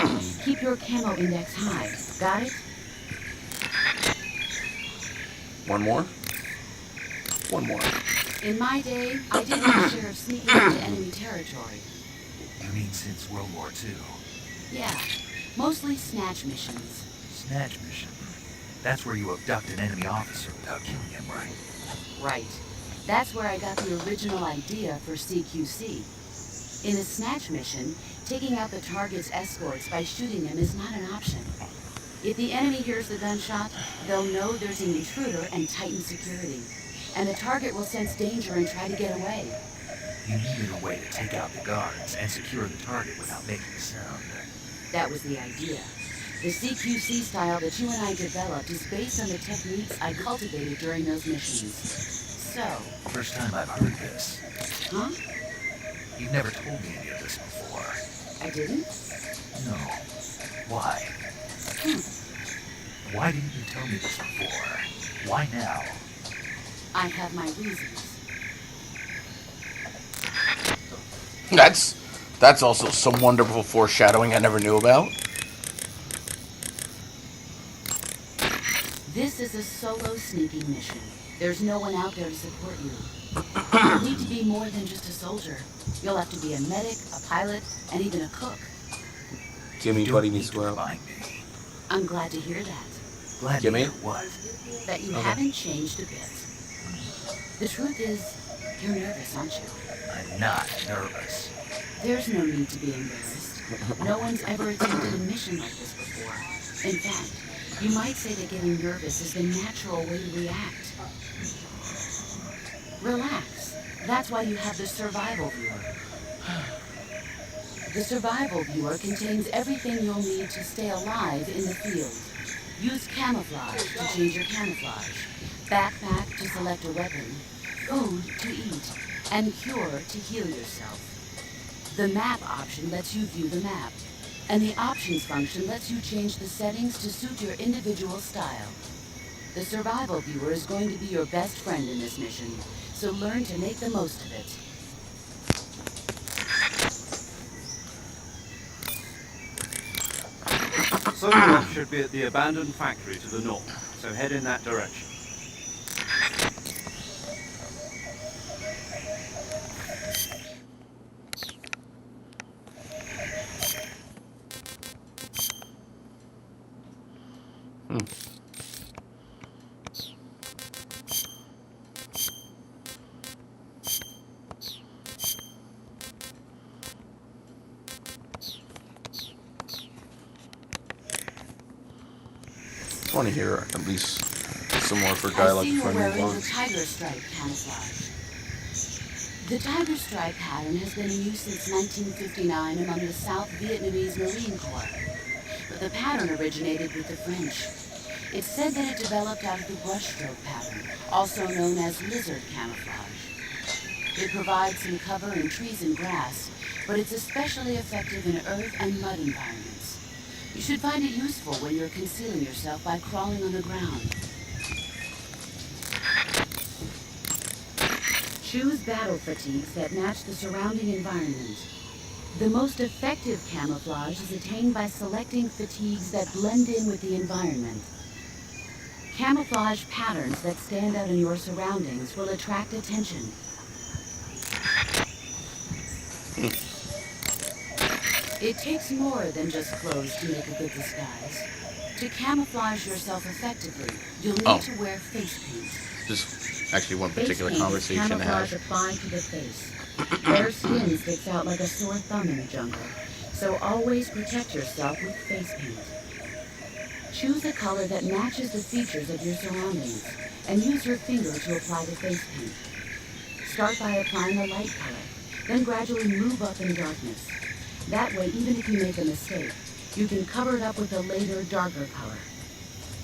keep your camo index high. Got it? One more? One more. In my day, I did my share of sneaking into enemy territory. You mean since World War II? Yeah, mostly snatch missions. Snatch mission. That's where you abduct an enemy officer without killing him, right? Right. That's where I got the original idea for CQC. In a snatch mission, taking out the target's escorts by shooting them is not an option. If the enemy hears the gunshot, they'll know there's an intruder and tighten security. And the target will sense danger and try to get away. You needed a way to take out the guards and secure the target without making a sound. That was the idea. The CQC style that you and I developed is based on the techniques I cultivated during those missions. So... First time I've heard this. Huh? You've never told me any of this before. I didn't? No. Why? Why didn't you tell me this before? Why now? I have my reasons. That's also some wonderful foreshadowing I never knew about. This is a solo sneaking mission. There's no one out there to support you. You'll need to be more than just a soldier. You'll have to be a medic, a pilot, and even a cook. Gimme, buddy, me swell. I'm glad to hear that. Glad to Gimme? hear what? That you Okay. haven't changed a bit. The truth is, you're nervous, aren't you? I'm not nervous. There's no need to be embarrassed. No one's ever attempted a mission like this before. In fact, you might say that getting nervous is the natural way to react. Relax. That's why you have the survival viewer. The survival viewer contains everything you'll need to stay alive in the field. Use camouflage to change your camouflage, backpack to select a weapon, food to eat, and cure to heal yourself. The map option lets you view the map, and the options function lets you change the settings to suit your individual style. The survival viewer is going to be your best friend in this mission, so learn to make the most of it. Soviet should be at the abandoned factory to the north, so head in that direction. I want to hear at least some more for dialogue I see before you're I move wearing on. the tiger stripe camouflage. The tiger stripe pattern has been in use since 1959 among the South Vietnamese Marine Corps, but the pattern originated with the French. It's said that it developed out of the brushstroke pattern, also known as lizard camouflage. It provides some cover in trees and grass, but it's especially effective in earth and mud environments. You should find it useful when you're concealing yourself by crawling on the ground. Choose battle fatigues that match the surrounding environment. The most effective camouflage is attained by selecting fatigues that blend in with the environment. Camouflage patterns that stand out in your surroundings will attract attention. It takes more than just clothes to make a good disguise. To camouflage yourself effectively, you'll need to wear face paint. Just actually one particular Face paint conversation is to camouflage have. applied to the face. Bare skin sticks out like a sore thumb in the jungle, so always protect yourself with face paint. Choose a color that matches the features of your surroundings, and use your finger to apply the face paint. Start by applying a light color, then gradually move up in darkness. That way, even if you make a mistake, you can cover it up with a later, darker color.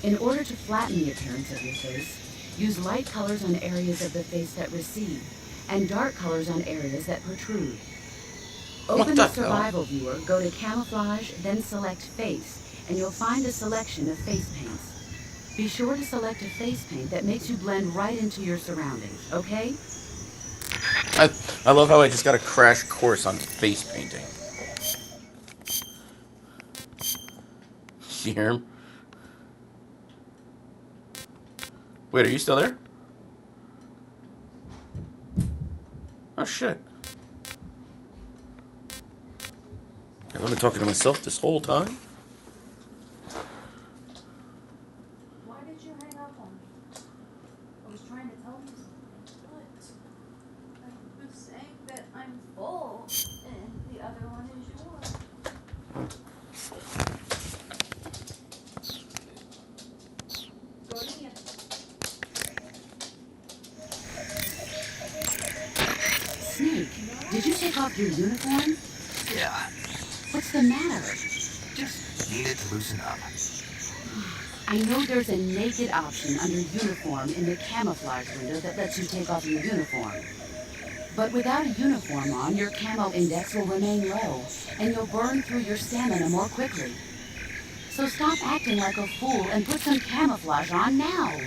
In order to flatten the appearance of your face, use light colors on areas of the face that recede, and dark colors on areas that protrude. Open the survival viewer, go to camouflage, then select face, and you'll find a selection of face paints. Be sure to select a face paint that makes you blend right into your surroundings, okay? I love how I just got a crash course on face painting. You hear him? Wait, are you still there? Oh shit. I've been talking to myself this whole time. Why did you hang up on me? I was trying to tell you something. What? I was saying that I'm full, and the other one is yours. Go to the end. Snake, did you take off your uniform? Yeah, What's the matter? just needed to loosen up. I know there's a naked option under uniform in the camouflage window that lets you take off your uniform. But without a uniform on, your camo index will remain low, and you'll burn through your stamina more quickly. So stop acting like a fool and put some camouflage on now.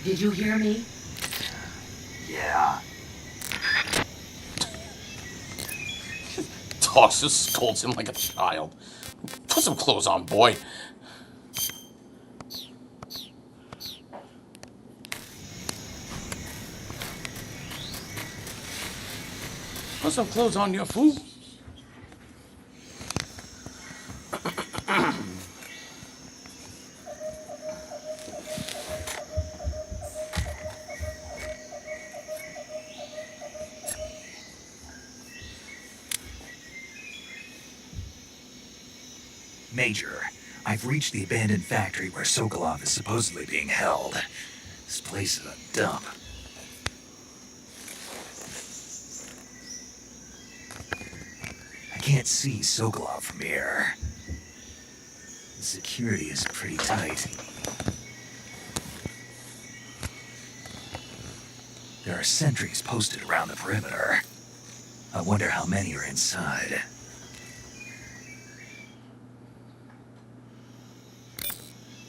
Did you hear me? Yeah. Talks and scolds him like a child. Put some clothes on, boy. Put some clothes on, you fool. Major, I've reached the abandoned factory where Sokolov is supposedly being held. This place is a dump. I can't see Sokolov from here. The security is pretty tight. There are sentries posted around the perimeter. I wonder how many are inside.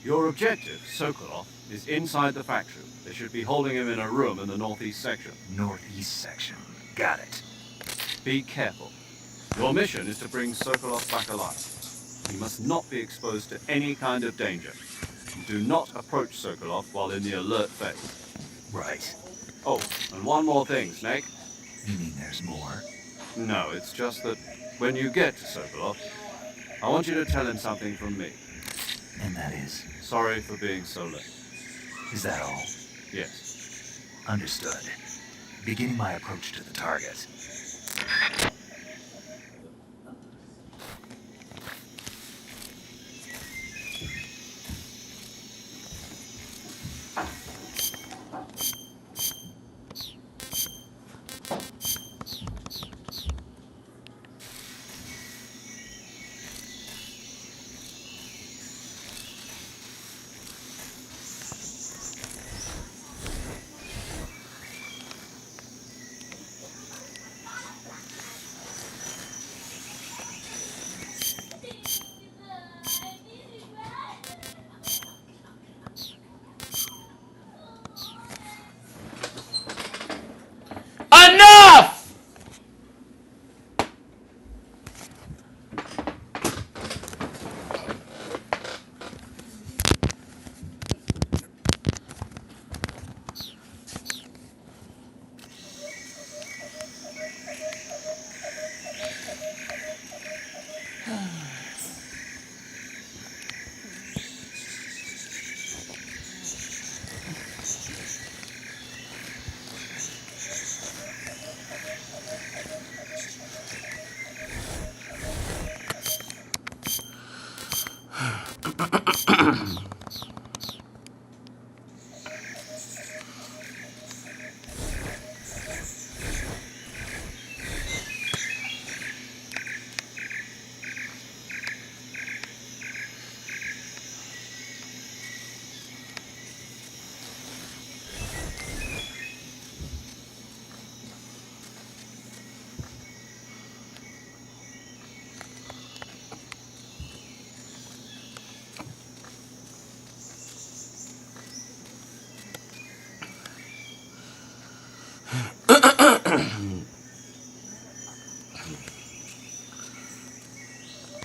Your objective, Sokolov, is inside the factory. They should be holding him in a room in the northeast section. Northeast section. Got it. Be careful. Your mission is to bring Sokolov back alive. He must not be exposed to any kind of danger. Do not approach Sokolov while in the alert phase. Right. Oh, and one more thing, Snake. You mean there's more? No, it's just that when you get to Sokolov, I want you to tell him something from me. And that is? Sorry for being so late. Is that all? Yes. Understood. Beginning my approach to the target. Enough!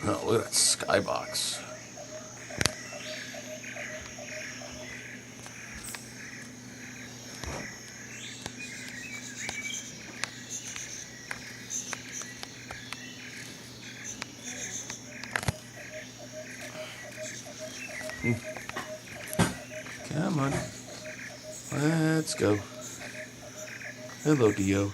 Oh, look at that skybox. Come on. Let's go. Hello, Dio.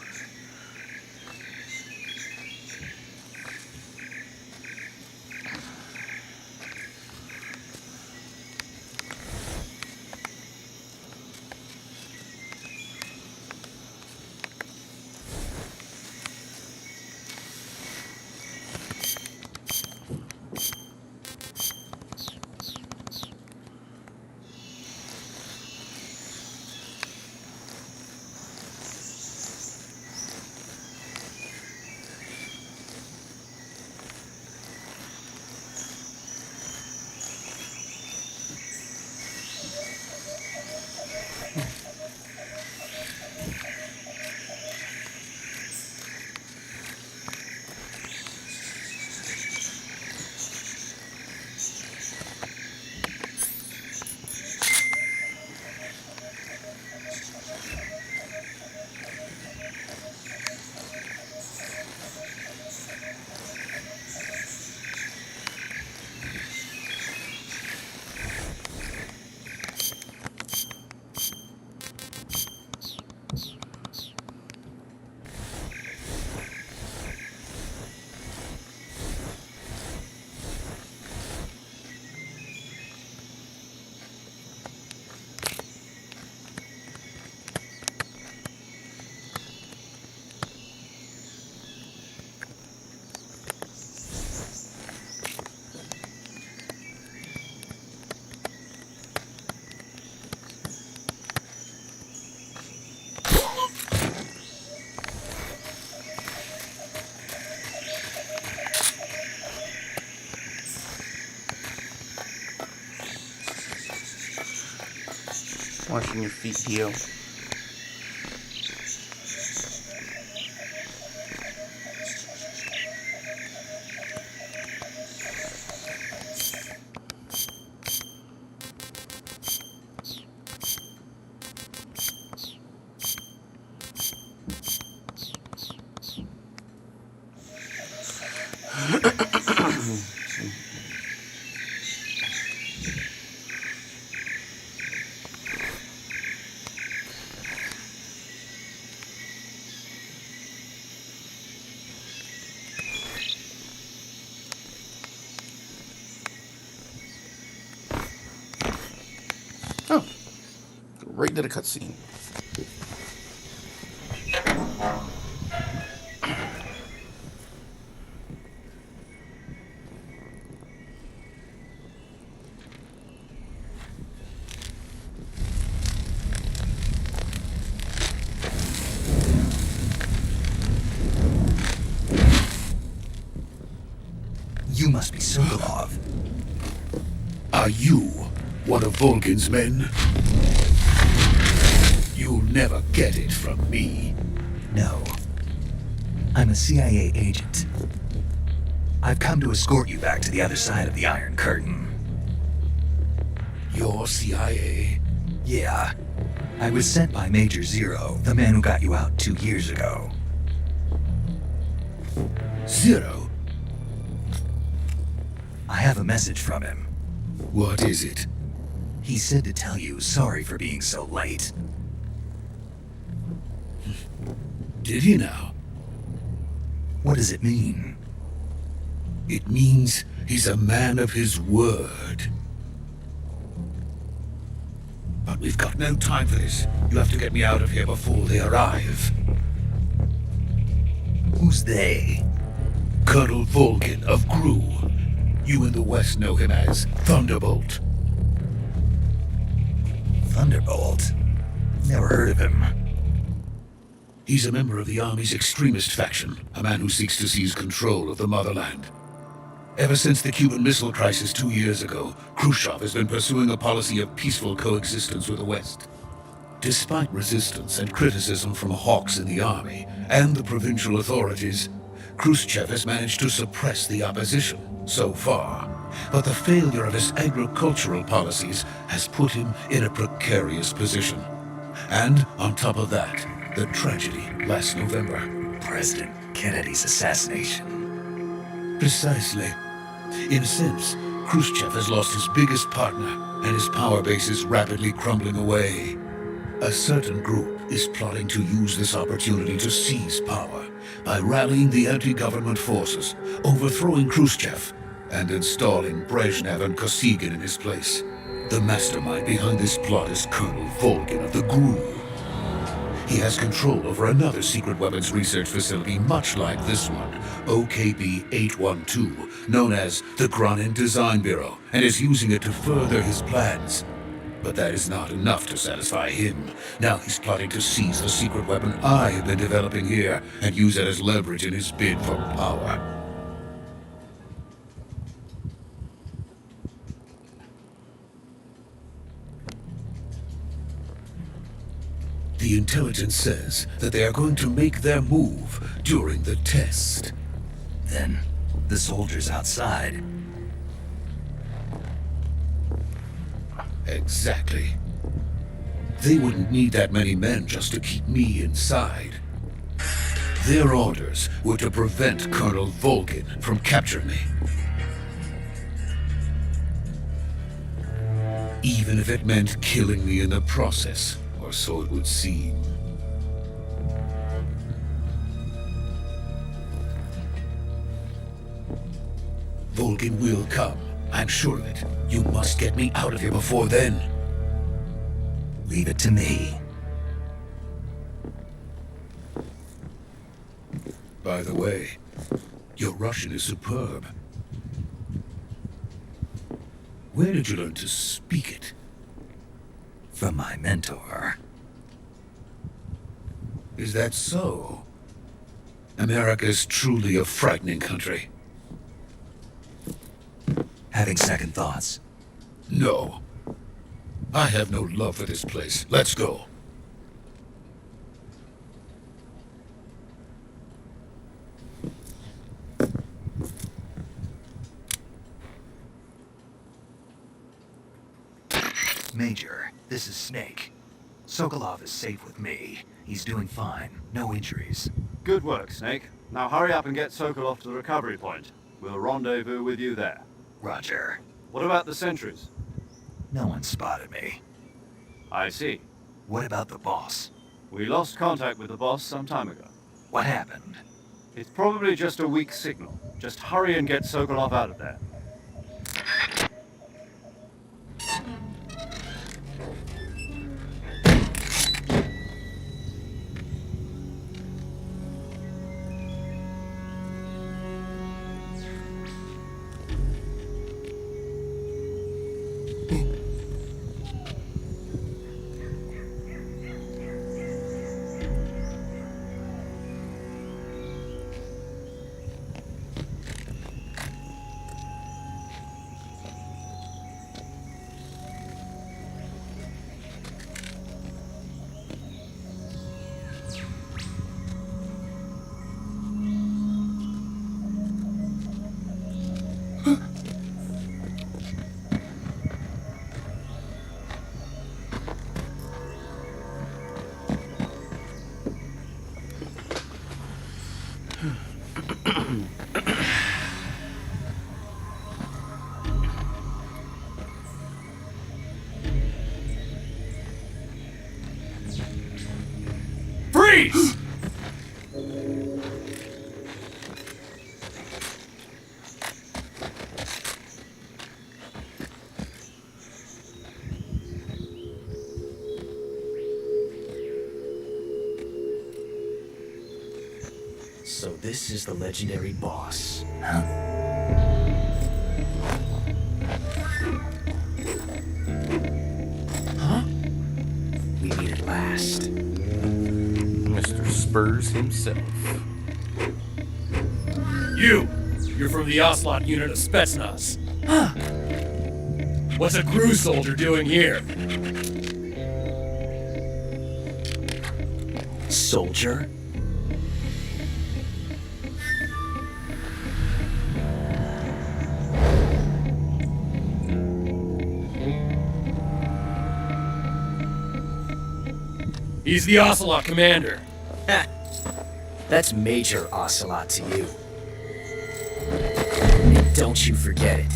Washing your feet heal. Oh, right into the cutscene. You must be Sokolov. Are you one of Volgin's men? You'll never get it from me. No. I'm a CIA agent. I've come to escort you back to the other side of the Iron Curtain. You're CIA? Yeah. I was sent by Major Zero, the man who got you out 2 years ago. Zero? I have a message from him. What is it? He said to tell you sorry for being so late. Did he now? What does it mean? It means he's a man of his word. But we've got no time for this. You have to get me out of here before they arrive. Who's they? Colonel Volgin of Gru. You in the West know him as Thunderbolt. Thunderbolt? Never heard of him. He's a member of the Army's extremist faction, a man who seeks to seize control of the motherland. Ever since the Cuban Missile Crisis 2 years ago, Khrushchev has been pursuing a policy of peaceful coexistence with the West. Despite resistance and criticism from hawks in the Army and the provincial authorities, Khrushchev has managed to suppress the opposition so far. But the failure of his agricultural policies has put him in a precarious position. And on top of that, the tragedy last November. President Kennedy's assassination. Precisely. In a sense, Khrushchev has lost his biggest partner, and his power base is rapidly crumbling away. A certain group is plotting to use this opportunity to seize power by rallying the anti-government forces, overthrowing Khrushchev, and installing Brezhnev and Kosygin in his place. The mastermind behind this plot is Colonel Volgin of the GRU. He has control over another secret weapons research facility much like this one, OKB-812, known as the Granin Design Bureau, and is using it to further his plans. But that is not enough to satisfy him. Now he's plotting to seize the secret weapon I have been developing here and use it as leverage in his bid for power. The intelligence says that they are going to make their move during the test. Then, the soldiers outside. Exactly. They wouldn't need that many men just to keep me inside. Their orders were to prevent Colonel Volgin from capturing me. Even if it meant killing me in the process, or so it would seem. Volgin will come. I'm sure of it. You must get me out of here before then. Leave it to me. By the way, your Russian is superb. Where did you learn to speak it? From my mentor. Is that so? America is truly a frightening country. Having second thoughts? No. I have no love for this place. Let's go. Major, this is Snake. Sokolov is safe with me. He's doing fine. No injuries. Good work, Snake. Now hurry up and get Sokolov to the recovery point. We'll rendezvous with you there. Roger. What about the sentries? No one spotted me. I see. What about the boss? We lost contact with the boss some time ago. What happened? It's probably just a weak signal. Just hurry and get Sokolov out of there. Freeze! So this is the legendary boss. Huh? We meet at last. Mr. Spurs himself. You're from the Ocelot unit of Spetsnaz. Huh. What's a crew soldier doing here? Soldier? He's the Ocelot commander. That's Major Ocelot to you. And don't you forget it.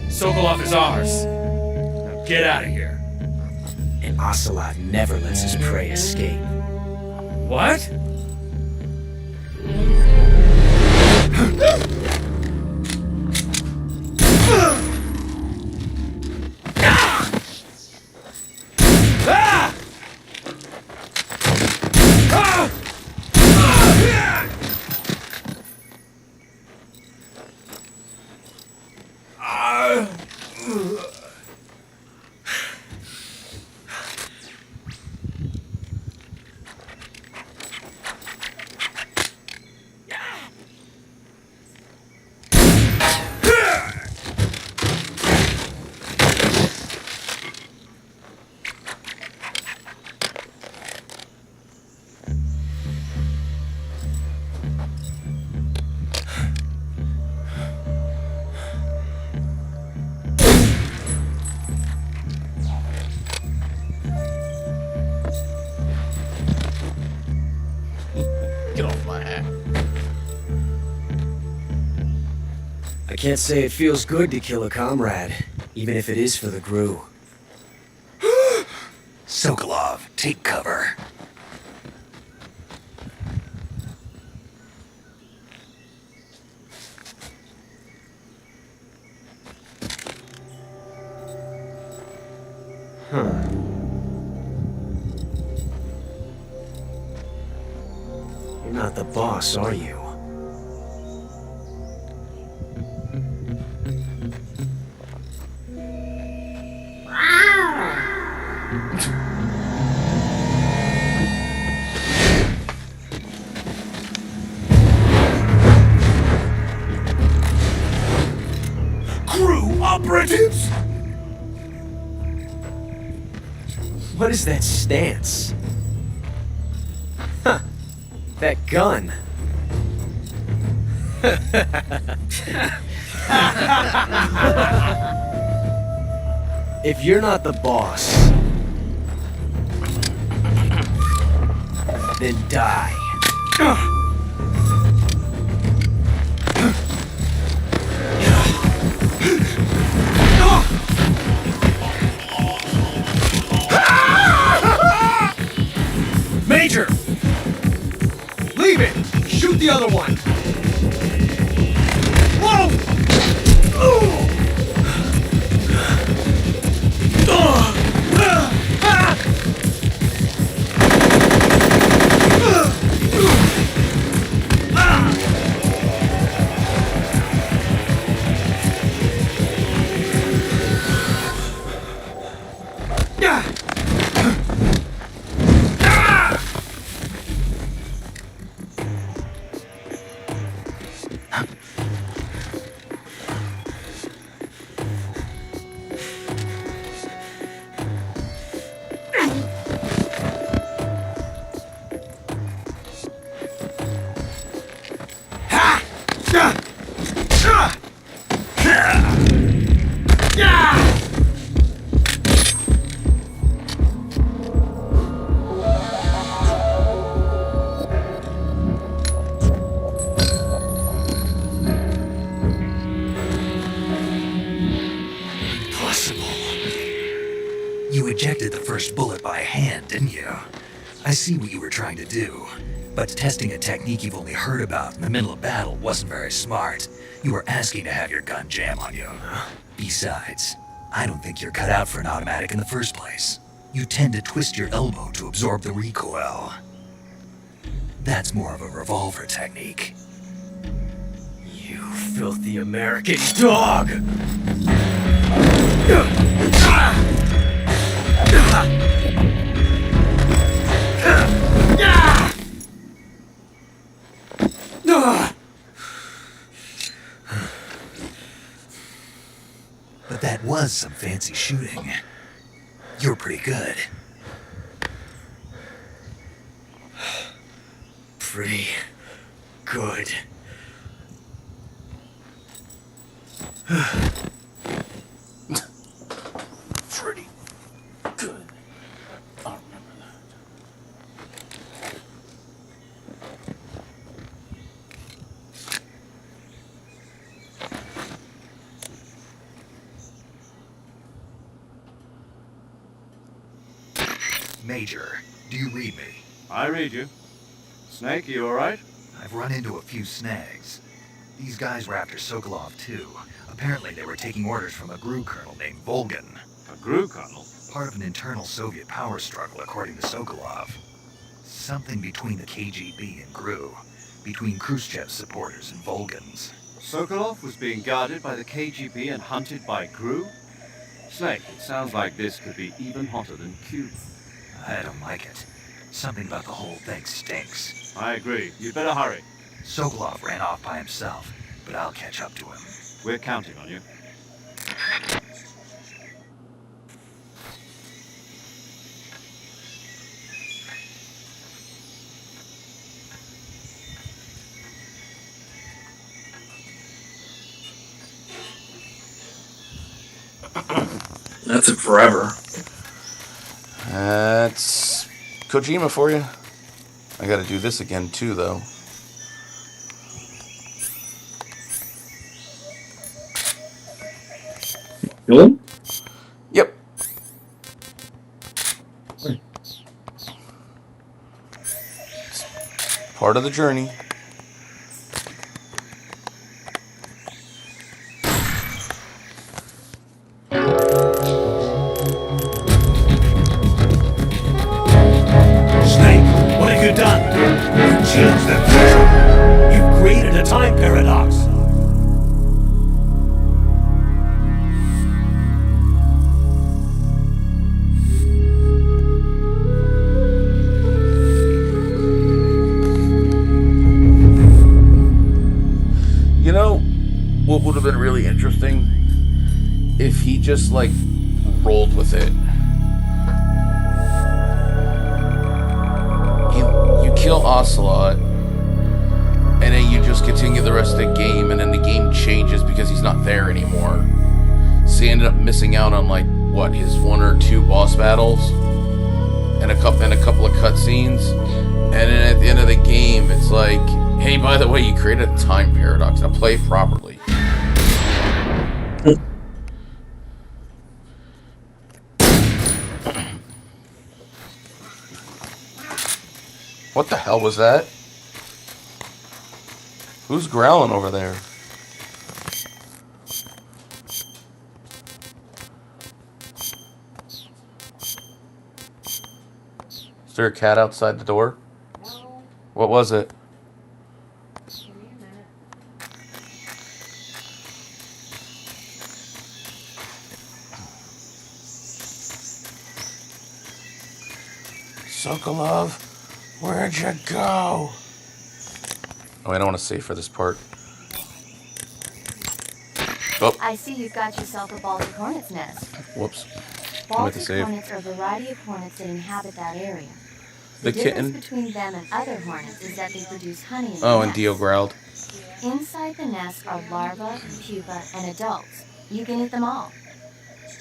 Sokolov is ours. Now get out of here. And Ocelot never lets his prey escape. What? Get off my hat. I can't say it feels good to kill a comrade, even if it is for the GRU. Sokolov, take cover. Huh. You're not the boss, are you? operatives? What is that stance? Huh. That gun. If you're not the boss, then die. Major! Leave it! Shoot the other one! Whoa! You ejected the first bullet by hand, didn't you? I see what you were trying to do, but testing a technique you've only heard about in the middle of battle wasn't very smart. You were asking to have your gun jam on you. Besides, I don't think you're cut out for an automatic in the first place. You tend to twist your elbow to absorb the recoil. That's more of a revolver technique. You filthy American dog! But that was some fancy shooting. You were pretty good. Pretty good. Pretty good. I'll remember that. Major, do you read me? I read you. Snake, you alright? I've run into a few snags. These guys were after Sokolov too. Apparently they were taking orders from a GRU colonel named Volgan. A GRU colonel? Part of an internal Soviet power struggle, according to Sokolov. Something between the KGB and GRU. Between Khrushchev's supporters and Volgan's. Sokolov was being guarded by the KGB and hunted by GRU? Snake, it sounds like this could be even hotter than Cuba. I don't like it. Something about the whole thing stinks. I agree. You'd better hurry. Sokolov ran off by himself, but I'll catch up to him. We're counting on you. That took forever. That's Kojima for you. I gotta do this again too, though. Kill him? Yep. Part of the journey. Changed the future. You've created a time paradox. You know what would have been really interesting if he just, like, rolled with it. You kill Ocelot, and then you just continue the rest of the game, and then the game changes because he's not there anymore. So you ended up missing out on, like, what, his 1 or 2 boss battles? And a couple of cutscenes. And then at the end of the game, it's like, hey, by the way, you created a time paradox. Now play it properly. What the hell was that? Who's growling over there? Is there a cat outside the door? No. What was it? Give me a minute. Sokolov, where'd you go? Oh, I don't want to save for this part. Oh, I see you've got yourself a Baltic hornet's nest. whoops. I meant to Baltic save. hornets are a variety of hornets that inhabit that area. The difference kitten. between them and other hornets is that they produce honey in the Oh, and nest. Dio growled. Inside the nest are larvae, pupa, and adults. You can eat them all.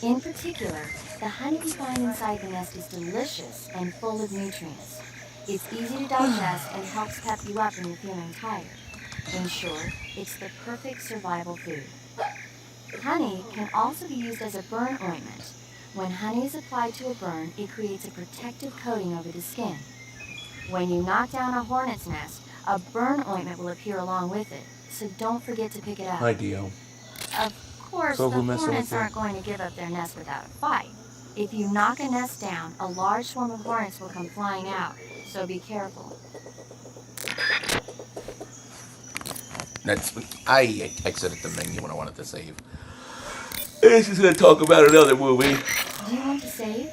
In particular, the honey you find inside the nest is delicious and full of nutrients. It's easy to digest and helps pep you up when you're feeling tired. In short, it's the perfect survival food. Honey can also be used as a burn ointment. When honey is applied to a burn, it creates a protective coating over the skin. When you knock down a hornet's nest, a burn ointment will appear along with it, so don't forget to pick it up. Hi, Dio. Of course, So the who messing with hornets you? aren't going to give up their nest without a fight. If you knock a nest down, a large swarm of hornets will come flying out, so be careful. I exited the menu when I wanted to save. This is going to talk about another movie. Do you want to save?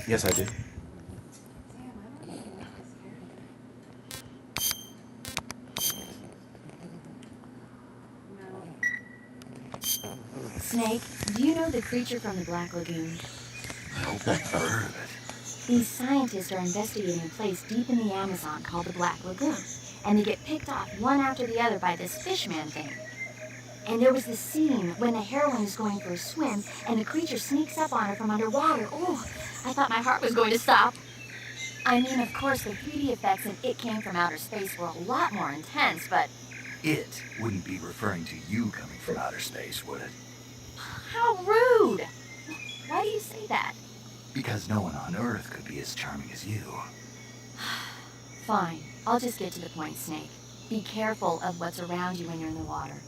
Yes, I do. Snake, do you know the creature from the Black Lagoon? Nope, I've heard of it. These scientists are investigating a place deep in the Amazon called the Black Lagoon, and they get picked off one after the other by this fishman thing. And there was this scene when the heroine is going for a swim, and the creature sneaks up on her from underwater. Oh, I thought my heart was going to stop. I mean, of course, the 3D effects in It Came From Outer Space were a lot more intense, but It wouldn't be referring to you coming from outer space, would it? how rude! Why do you say that? Because no one on Earth could be as charming as you. Fine, I'll just get to the point, Snake. Be careful of what's around you when you're in the water.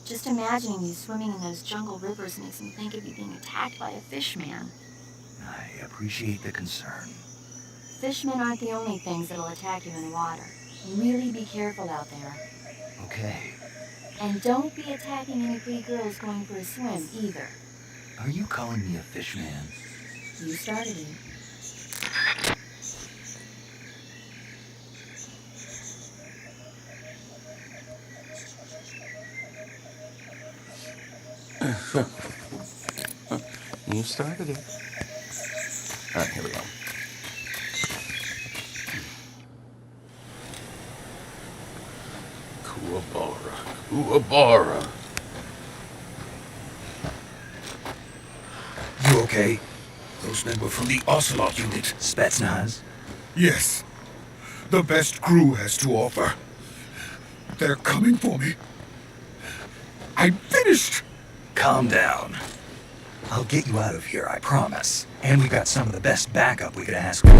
Just imagining you swimming in those jungle rivers makes me think of you being attacked by a fishman. I appreciate the concern. Fishmen aren't the only things that'll attack you in the water. Really be careful out there. Okay. And don't be attacking any pretty girls going for a swim, either. Are you calling me a fishman? You started it. You started it. Alright, here we go. Kuwabara. You okay? Those men were from the Ocelot unit. Spetsnaz? Yes. The best crew has to offer. They're coming for me. I'm finished! Calm down. I'll get you out of here, I promise. And we've got some of the best backup we could ask for.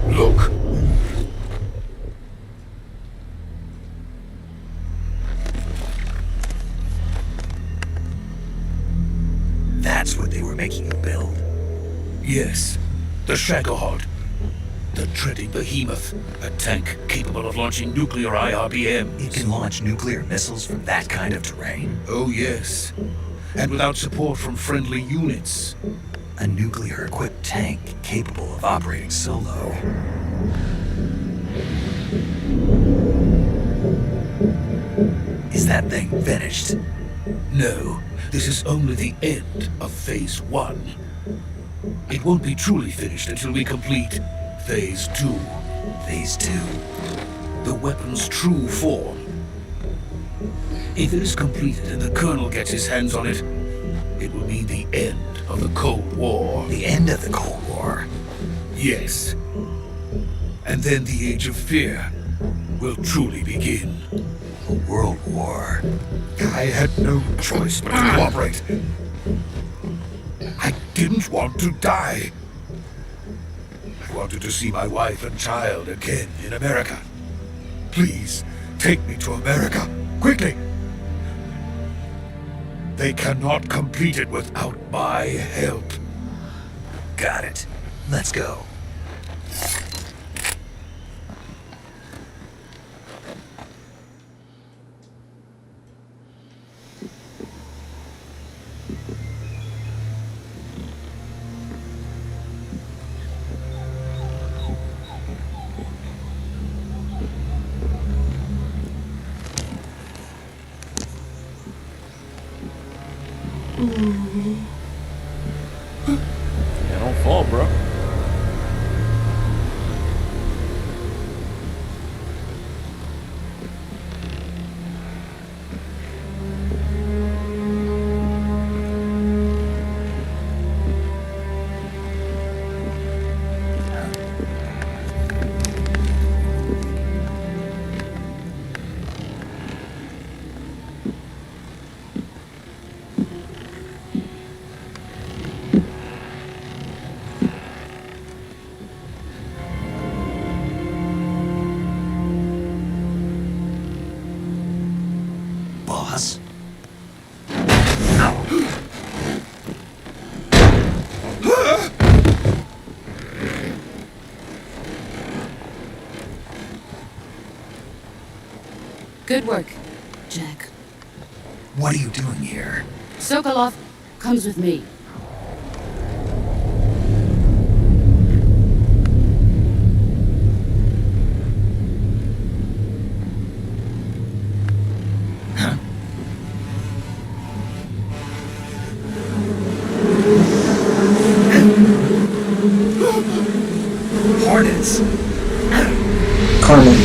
Look. That's what they were making you build? Yes. The Shagohod. The treading behemoth. A tank capable of launching nuclear IRBMs. It can launch nuclear missiles from that kind of terrain? Oh, yes. And without support from friendly units. A nuclear-equipped tank capable of operating solo. Is that thing finished? No, this is only the end of Phase 1. It won't be truly finished until we complete Phase 2. Phase 2? The weapon's true form. If it is completed and the Colonel gets his hands on it, it will mean the end of the Cold War. The end of the Cold War? Yes. And then the Age of Fear will truly begin. A world war. I had no choice but to cooperate. I didn't want to die. I wanted to see my wife and child again in America. Please, take me to America, quickly. They cannot complete it without my help. Got it. Let's go. Yeah, don't fall, bro. Boss? Good work, Jack. What are you doing here? Sokolov comes with me. Hornets! Carmen.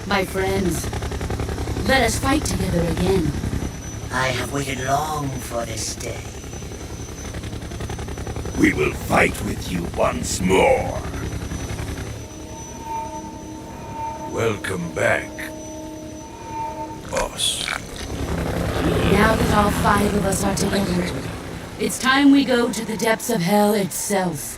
My friends, let us fight together again. I have waited long for this day. We will fight with you once more. Welcome back, boss. Now that all 5 of us are together, it's time we go to the depths of hell itself.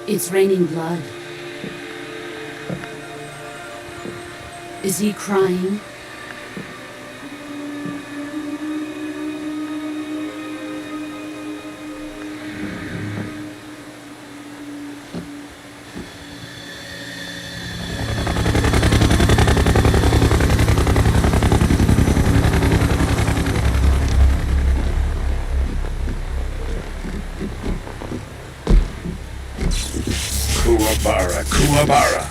It's raining blood. Is he crying? Kuwabara, Kuwabara.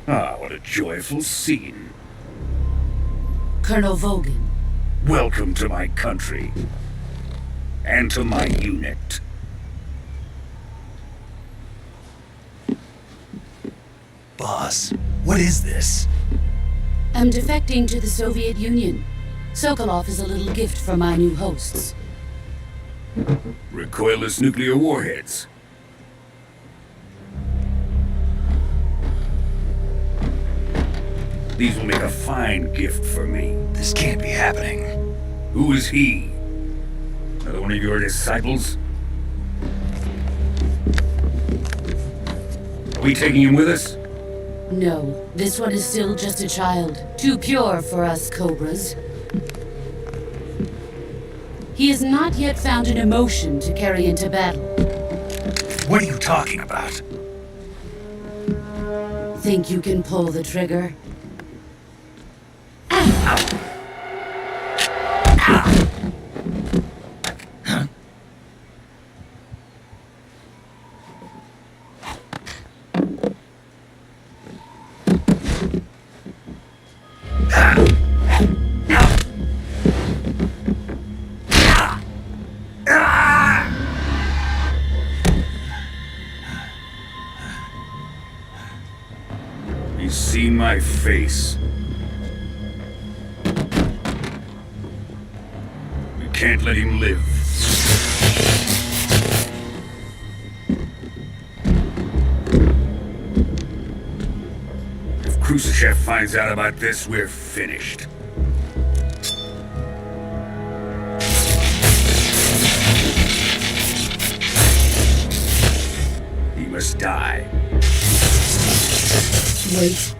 Ah, what a joyful scene. Colonel Vogan. Welcome to my country. And to my unit. Boss, what is this? I'm defecting to the Soviet Union. Sokolov is a little gift for my new hosts. Recoilless nuclear warheads. These will make a fine gift for me. This can't be happening. Who is he? Another one of your disciples? Are we taking him with us? No, this one is still just a child. Too pure for us Cobras. He has not yet found an emotion to carry into battle. What are you talking about? Think you can pull the trigger? He's seen my face. We can't let him live. If Khrushchev finds out about this, we're finished. He must die. Wait.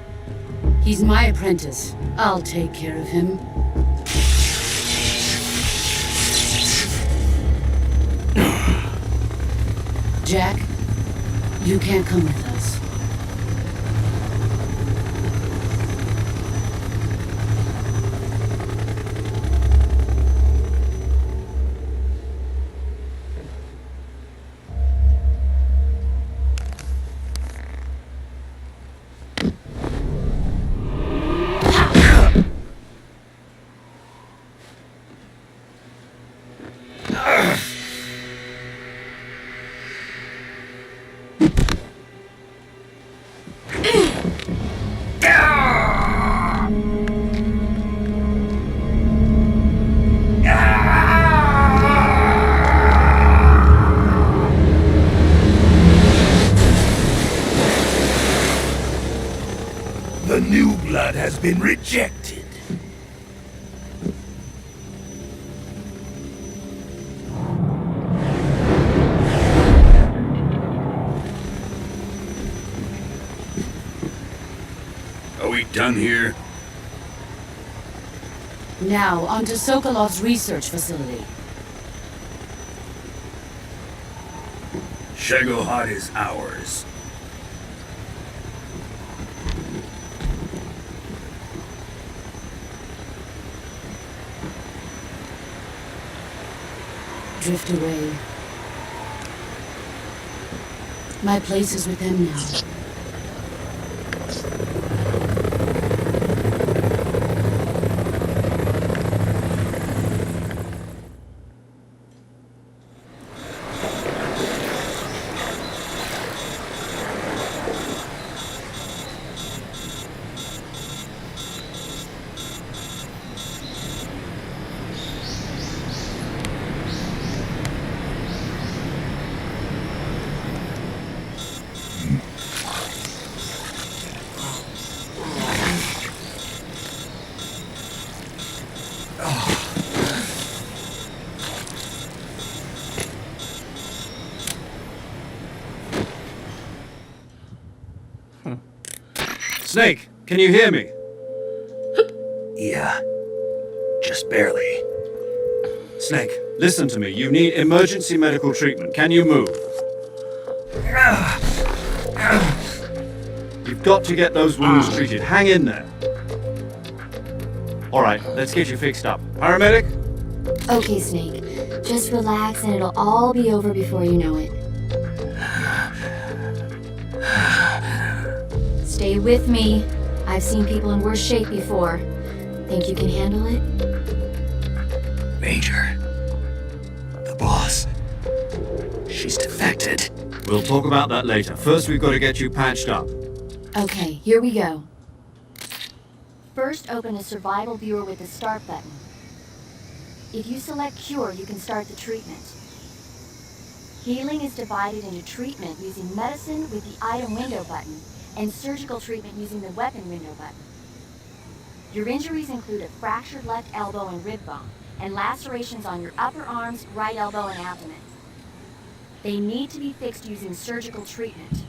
He's my apprentice. I'll take care of him. Jack, you can't come with us. The new blood has been rejected. Are we done here? Now, onto Sokolov's research facility. Shagohod is ours. Drift away. My place is with them now. Snake, can you hear me? Yeah. Just barely. Snake, listen to me. You need emergency medical treatment. Can you move? You've got to get those wounds treated. Hang in there. All right, let's get you fixed up. Paramedic? Okay, Snake. Just relax and it'll all be over before you know it. Stay with me. I've seen people in worse shape before. Think you can handle it? Major. The boss. She's defected. We'll talk about that later. First, we've got to get you patched up. Okay, here we go. First, open a survival viewer with the start button. If you select Cure, you can start the treatment. Healing is divided into treatment using medicine with the item window button and surgical treatment using the weapon window button. Your injuries include a fractured left elbow and rib bone, and lacerations on your upper arms, right elbow, and abdomen. They need to be fixed using surgical treatment.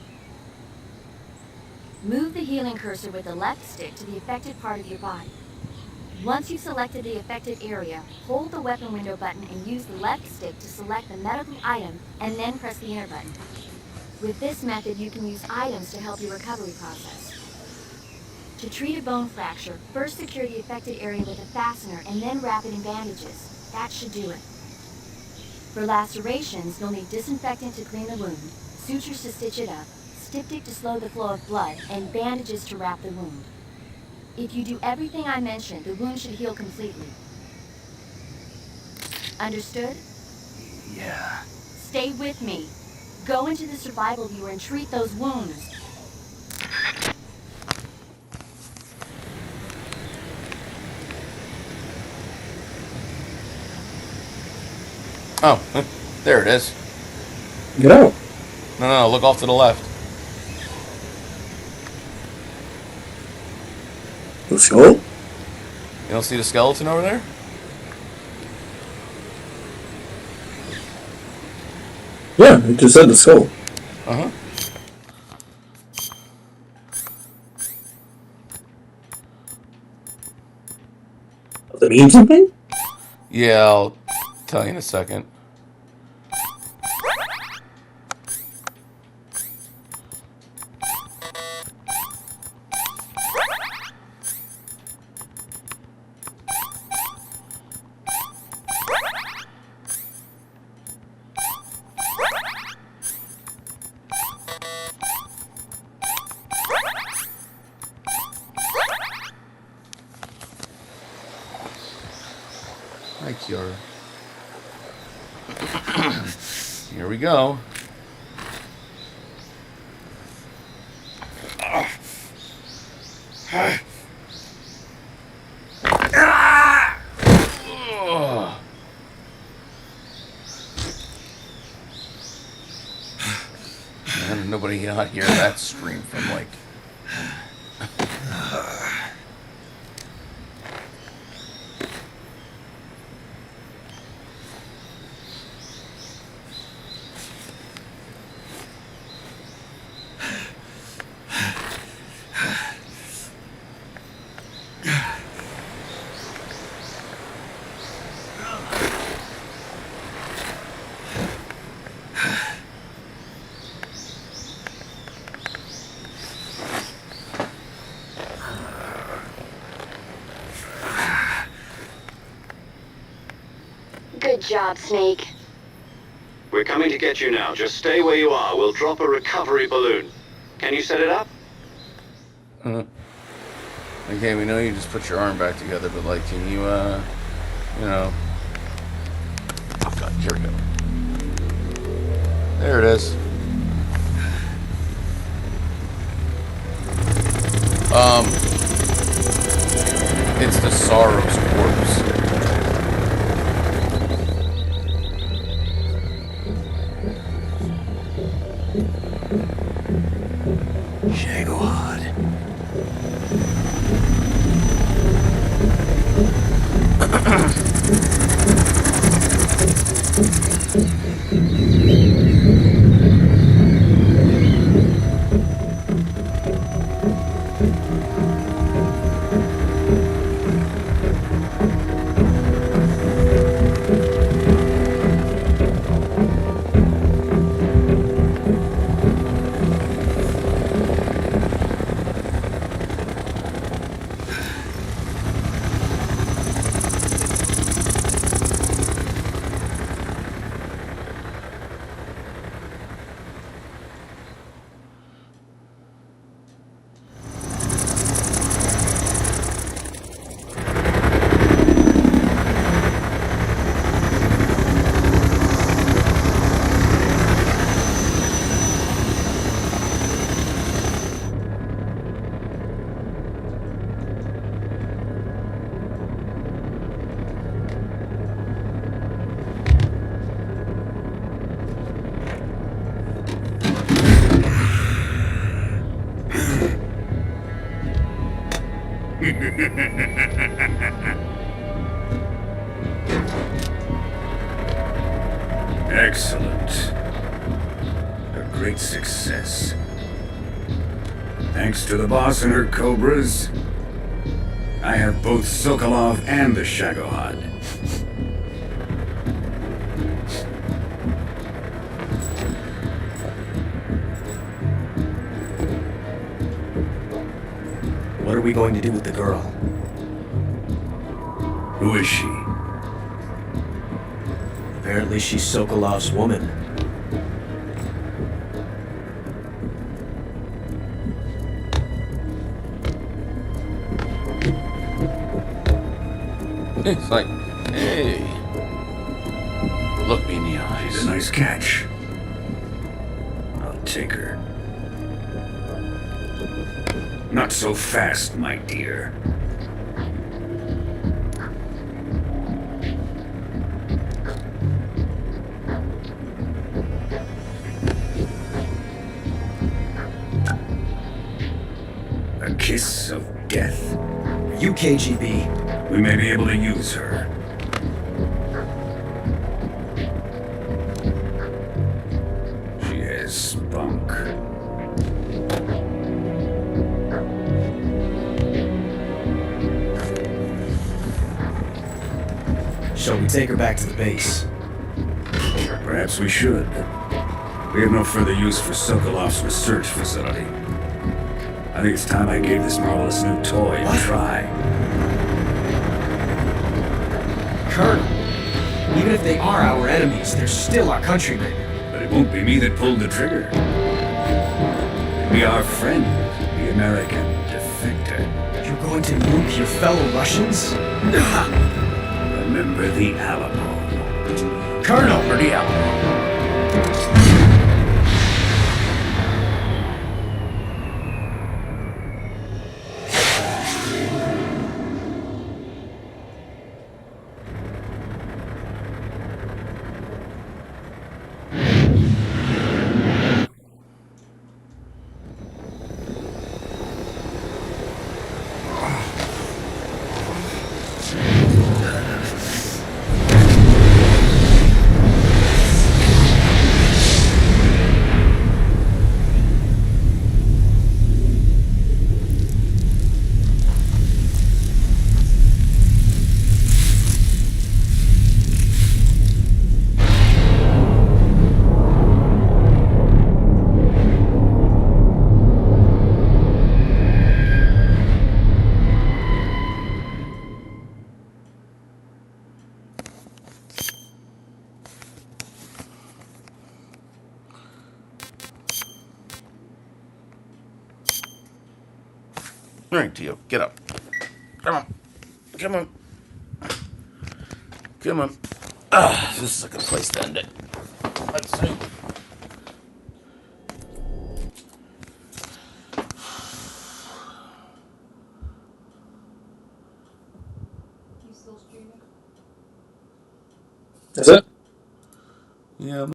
Move the healing cursor with the left stick to the affected part of your body. Once you've selected the affected area, hold the weapon window button and use the left stick to select the medical item and then press the enter button. With this method, you can use items to help your recovery process. To treat a bone fracture, first secure the affected area with a fastener and then wrap it in bandages. That should do it. For lacerations, you'll need disinfectant to clean the wound, sutures to stitch it up, styptic to slow the flow of blood, and bandages to wrap the wound. If you do everything I mentioned, the wound should heal completely. Understood? Yeah. Stay with me. Go into the survival viewer and treat those wounds. Oh, there it is. Get out. No, look off to the left. The skull? You don't see the skeleton over there? Yeah, it just said the skull. Uh-huh. Does that mean something? Yeah, I'll tell you in a second. Hi, Kiara. Here we go. Man, nobody out hear that scream from like. Good job, Snake. We're coming to get you now. Just stay where you are. We'll drop a recovery balloon. Can you set it up? Okay, we know you just put your arm back together, but like, can you, you know... Oh god, here we go. There it is. It's the Sorrow's corpse. Shagowad. Excellent. A great success. Thanks to the boss and her cobras, I have both Sokolov and the Shagohod. What are we going to do with the girl? Who is she? Apparently she's Sokolov's woman. It's like, hey, look me in the eyes. She's a nice catch. I'll take her. Not so fast, my dear. A kiss of death. You KGB. We may be able to use her. She has spunk. Shall we take her back to the base? Perhaps we should. We have no further use for Sokolov's research facility. I think it's time I gave this marvelous new toy a try. Colonel, even if they are our enemies, they're still our countrymen. But it won't be me that pulled the trigger. It'll be our friend, the American defector. You're going to nuke your fellow Russians? Remember the Alamo. Colonel! Remember the Alamo. All right, Tio, get up. Come on. Come on. Come on. This is a good place to end it. Let's see. Is it? Yeah.